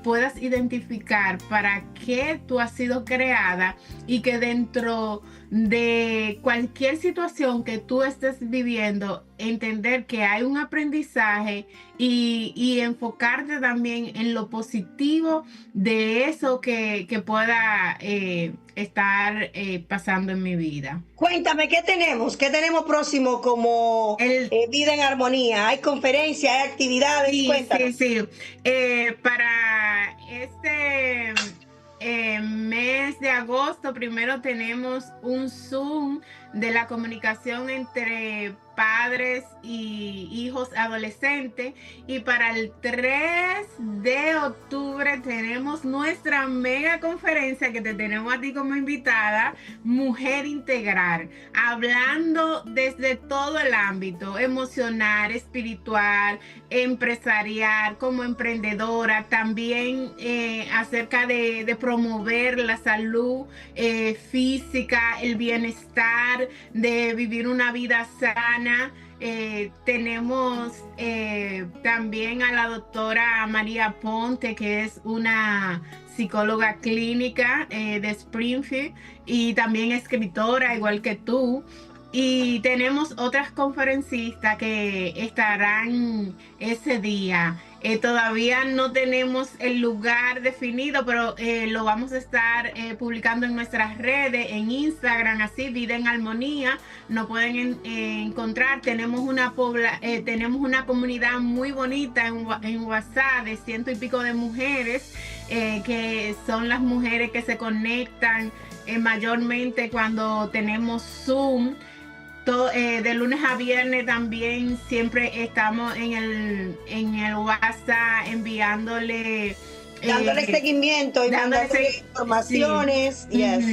puedas identificar para qué tú has sido creada, y que dentro de cualquier situación que tú estés viviendo, entender que hay un aprendizaje y enfocarte también en lo positivo de eso que pueda estar pasando en mi vida. Cuéntame, ¿qué tenemos? ¿Qué tenemos próximo como Vida en Armonía? ¿Hay conferencias, hay actividades? Sí, Cuéntame. sí. Para este mes de agosto, primero tenemos un Zoom de la comunicación entre padres y hijos adolescentes, y para el 3 de octubre tenemos nuestra mega conferencia que te tenemos a ti como invitada, Mujer Integral, hablando desde todo el ámbito emocional, espiritual, empresarial, como emprendedora, también acerca de promover la salud física, el bienestar, de vivir una vida sana. Tenemos también a la doctora María Ponte, que es una psicóloga clínica de Springfield y también escritora, igual que tú. Y tenemos otras conferencistas que estarán ese día. Todavía no tenemos el lugar definido, pero lo vamos a estar publicando en nuestras redes, en Instagram, así, Vida en Armonía. Nos pueden encontrar. Tenemos una comunidad muy bonita en WhatsApp de 100 y pico de mujeres, que son las mujeres que se conectan mayormente cuando tenemos Zoom. De lunes a viernes también siempre estamos en el WhatsApp enviándole, dándole seguimiento y dándole informaciones. Sí. Yes.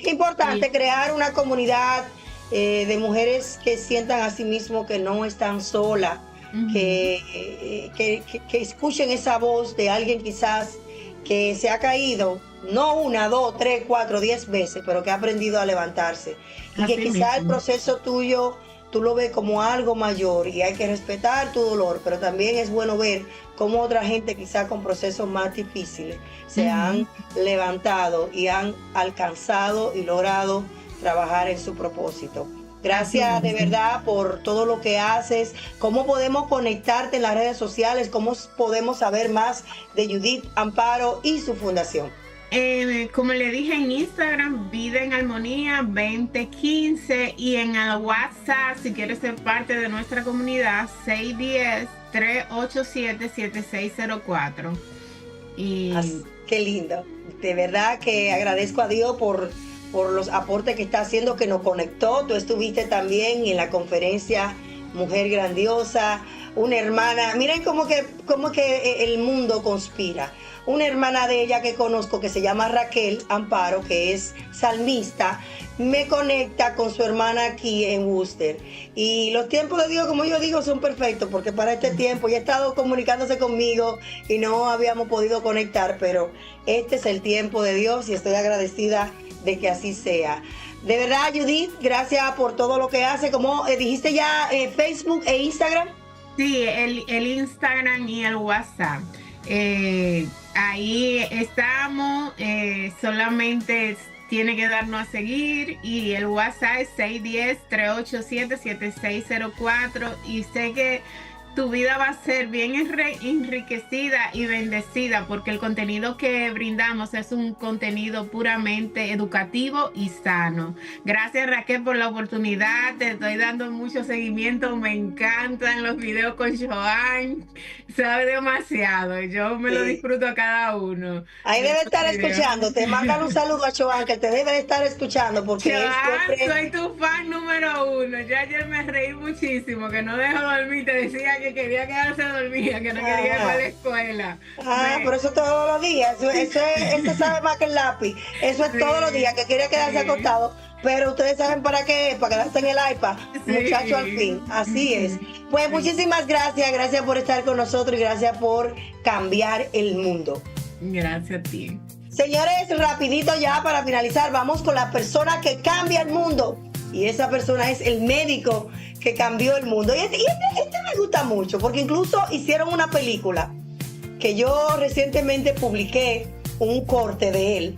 Qué importante crear una comunidad de mujeres que sientan a sí mismo que no están solas, que escuchen esa voz de alguien quizás que se ha caído, no 1, 2, 3, 4, 10 veces, pero que ha aprendido a levantarse. Y que quizás el proceso tuyo, tú lo ves como algo mayor, y hay que respetar tu dolor, pero también es bueno ver cómo otra gente quizás con procesos más difíciles se han levantado y han alcanzado y logrado trabajar en su propósito. Gracias de verdad por todo lo que haces. ¿Cómo podemos conectarte en las redes sociales? ¿Cómo podemos saber más de Judith Amparo y su fundación? Como le dije, en Instagram, Vida en Armonía 2015, y en el WhatsApp, si quieres ser parte de nuestra comunidad, 610-387-7604. Qué lindo. De verdad que agradezco a Dios por los aportes que está haciendo, que nos conectó. Tú estuviste también en la conferencia Mujer Grandiosa, una hermana. Miren cómo que el mundo conspira. Una hermana de ella que conozco, que se llama Raquel Amparo, que es salmista, me conecta con su hermana aquí en Worcester. Y los tiempos de Dios, como yo digo, son perfectos, porque para este tiempo ya ha estado comunicándose conmigo y no habíamos podido conectar, pero este es el tiempo de Dios y estoy agradecida de que así sea. De verdad, Judith, gracias por todo lo que hace. Como dijiste ya, Facebook e Instagram. Sí, el Instagram y el WhatsApp. Ahí estamos, solamente tiene que darnos a seguir, y el WhatsApp es 610-387-7604, y sé que tu vida va a ser bien enriquecida y bendecida, porque el contenido que brindamos es un contenido puramente educativo y sano. Gracias, Raquel, por la oportunidad. Te estoy dando mucho seguimiento. Me encantan los videos con Joan. Sabe demasiado. Yo me lo disfruto a cada uno. Ahí debe estar escuchando. Te mandan un saludo a Joan, que te debe de estar escuchando, porque Joan, soy tu fan número 1. Ya ayer me reí muchísimo, que no dejo dormir. Te decía que quería quedarse dormida, que no quería ir a la escuela. Por eso todos los días. Eso sabe más que el lápiz. Eso es todos los días, que quiere quedarse acostado. Pero ustedes saben para qué, para quedarse en el iPad, muchacho, al fin. Así es. Pues muchísimas gracias por estar con nosotros y gracias por cambiar el mundo. Gracias a ti. Señores, rapidito ya para finalizar, vamos con la persona que cambia el mundo. Y esa persona es el médico que cambió el mundo. Y este me gusta mucho, porque incluso hicieron una película que yo recientemente publiqué un corte de él.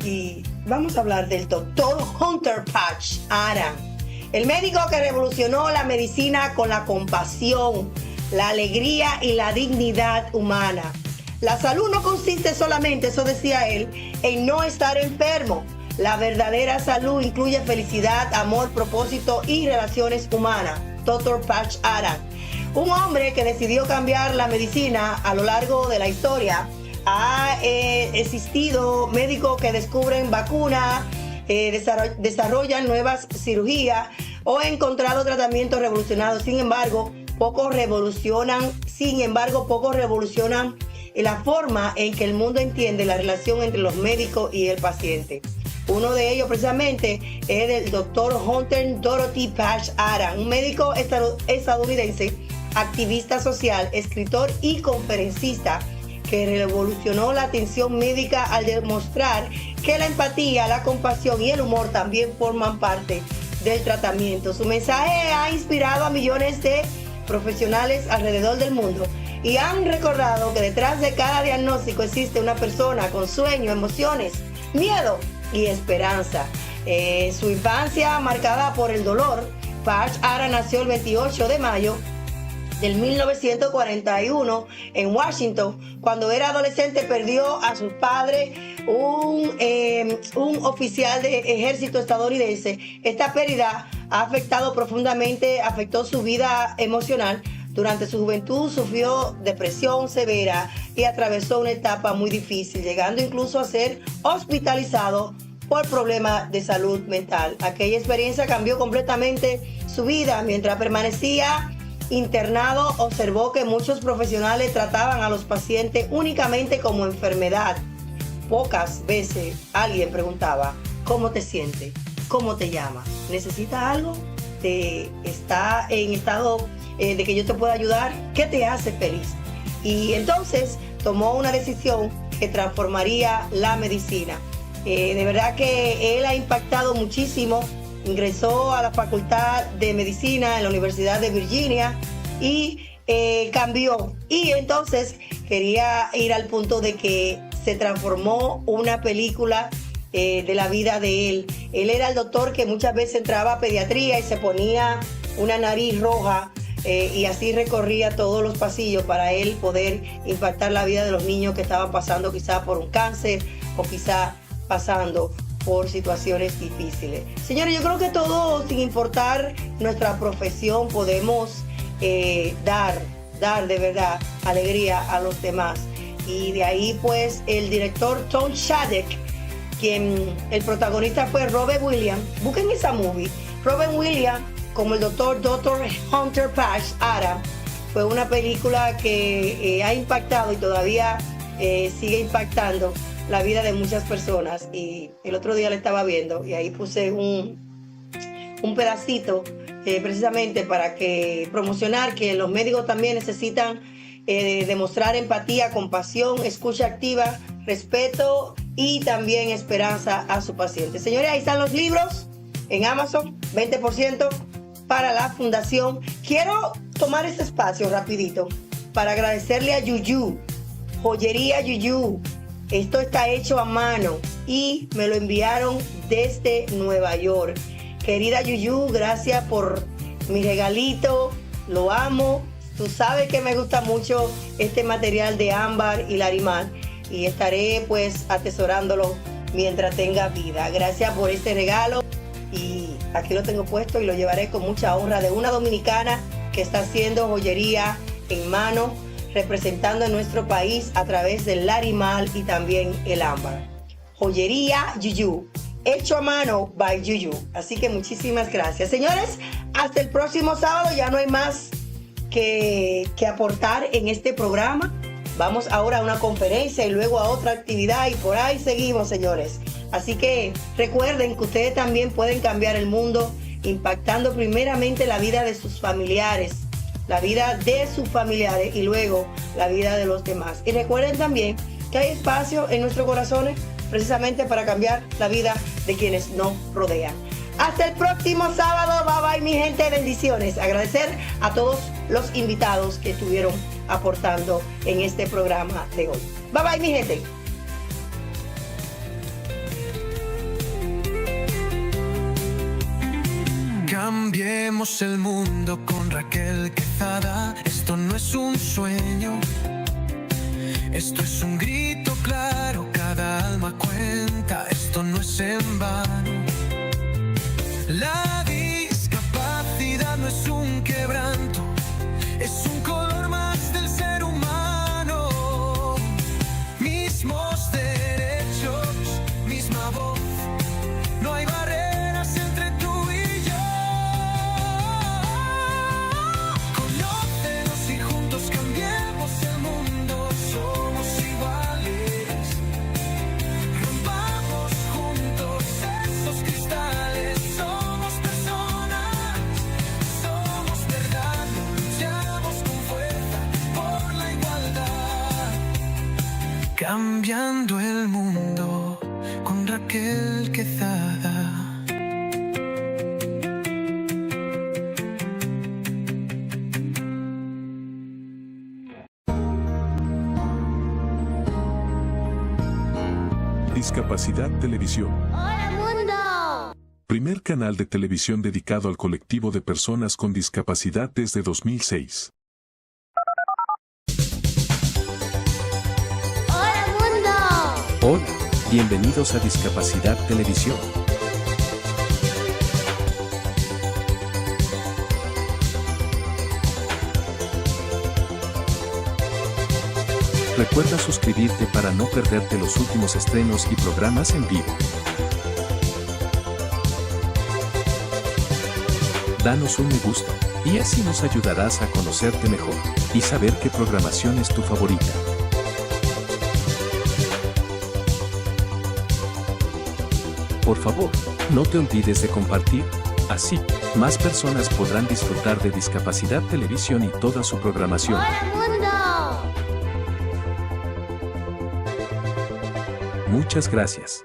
Y vamos a hablar del doctor Hunter Patch Adams, el médico que revolucionó la medicina con la compasión, la alegría y la dignidad humana. La salud no consiste solamente, eso decía él, en no estar enfermo. La verdadera salud incluye felicidad, amor, propósito y relaciones humanas. Dr. Patch Adams, un hombre que decidió cambiar la medicina a lo largo de la historia. Ha existido médicos que descubren vacunas, desarrollan nuevas cirugías o han encontrado tratamientos revolucionarios. Sin embargo, pocos revolucionan la forma en que el mundo entiende la relación entre los médicos y el paciente. Uno de ellos precisamente es el doctor Hunter Dorothy Patch Adams, un médico estadounidense, activista social, escritor y conferencista que revolucionó la atención médica al demostrar que la empatía, la compasión y el humor también forman parte del tratamiento. Su mensaje ha inspirado a millones de profesionales alrededor del mundo y han recordado que detrás de cada diagnóstico existe una persona con sueños, emociones, miedo y esperanza. Su infancia marcada por el dolor, Patch Adams nació el 28 de mayo del 1941 en Washington. Cuando era adolescente perdió a su padre, un oficial de ejército estadounidense. Esta pérdida ha afectó su vida emocional. Durante su juventud sufrió depresión severa y atravesó una etapa muy difícil, llegando incluso a ser hospitalizado por problemas de salud mental. Aquella experiencia cambió completamente su vida. Mientras permanecía internado, observó que muchos profesionales trataban a los pacientes únicamente como enfermedad. Pocas veces alguien preguntaba: ¿cómo te sientes? ¿Cómo te llamas? ¿Necesitas algo? ¿Está en estado de que yo te pueda ayudar? ¿Qué te hace feliz? Y entonces tomó una decisión que transformaría la medicina. De verdad que él ha impactado muchísimo. Ingresó a la Facultad de Medicina en la Universidad de Virginia y cambió. Y entonces quería ir al punto de que se transformó una película de la vida de él. Él era el doctor que muchas veces entraba a pediatría y se ponía una nariz roja y así recorría todos los pasillos para él poder impactar la vida de los niños que estaban pasando quizá por un cáncer o quizá pasando por situaciones difíciles. Señores, yo creo que todos, sin importar nuestra profesión, podemos dar de verdad alegría a los demás. Y de ahí pues el director Tom Shattuck, quien el protagonista fue Robert Williams. Busquen esa movie. Robert Williams como el Dr. Hunter Patch Adams fue una película que ha impactado y todavía sigue impactando la vida de muchas personas. Y el otro día la estaba viendo y ahí puse un pedacito precisamente para promocionar que los médicos también necesitan demostrar empatía, compasión, escucha activa, respeto y también esperanza a su paciente. Señores, ahí están los libros en Amazon, 20% para la fundación. Quiero tomar este espacio rapidito para agradecerle a Yuyu, Joyería Yuyu. Esto está hecho a mano y me lo enviaron desde Nueva York. Querida Yuyu, gracias por mi regalito, lo amo. Tú sabes que me gusta mucho este material de ámbar y larimar y estaré pues atesorándolo mientras tenga vida. Gracias por este regalo y aquí lo tengo puesto y lo llevaré con mucha honra de una dominicana que está haciendo joyería en mano, representando a nuestro país a través del larimar y también el ámbar. Joyería Yuyu, hecho a mano by Yuyu. Así que muchísimas gracias. Señores, hasta el próximo sábado. Ya no hay más que aportar en este programa. Vamos ahora a una conferencia y luego a otra actividad y por ahí seguimos, señores. Así que recuerden que ustedes también pueden cambiar el mundo impactando primeramente la vida de sus familiares, y luego la vida de los demás. Y recuerden también que hay espacio en nuestros corazones precisamente para cambiar la vida de quienes nos rodean. Hasta el próximo sábado. Bye bye, mi gente. Bendiciones. Agradecer a todos los invitados que estuvieron aportando en este programa de hoy. Bye bye, mi gente. Cambiemos el mundo con Raquel Quezada. Esto no es un sueño, esto es un grito claro. Cada alma cuenta, esto no es en vano. La discapacidad no es un quebranto, es un color más del ser humano. Mismos derechos, misma voz, no hay barreras entre tú y yo. Conócenos y juntos cambiemos el mundo. Somos iguales, rompamos juntos esos cristales. Somos personas, somos verdad, luchamos con fuerza por la igualdad. Cambiando el mundo con Raquel Quezada. Discapacidad Televisión. ¡Hola, mundo! Primer canal de televisión dedicado al colectivo de personas con discapacidad desde 2006. ¡Hola, mundo! Hola, bienvenidos a Discapacidad Televisión. Recuerda suscribirte para no perderte los últimos estrenos y programas en vivo. Danos un me gusta, y así nos ayudarás a conocerte mejor y saber qué programación es tu favorita. Por favor, no te olvides de compartir. Así, más personas podrán disfrutar de Discapacidad Televisión y toda su programación. ¡Hola, mundo! Muchas gracias.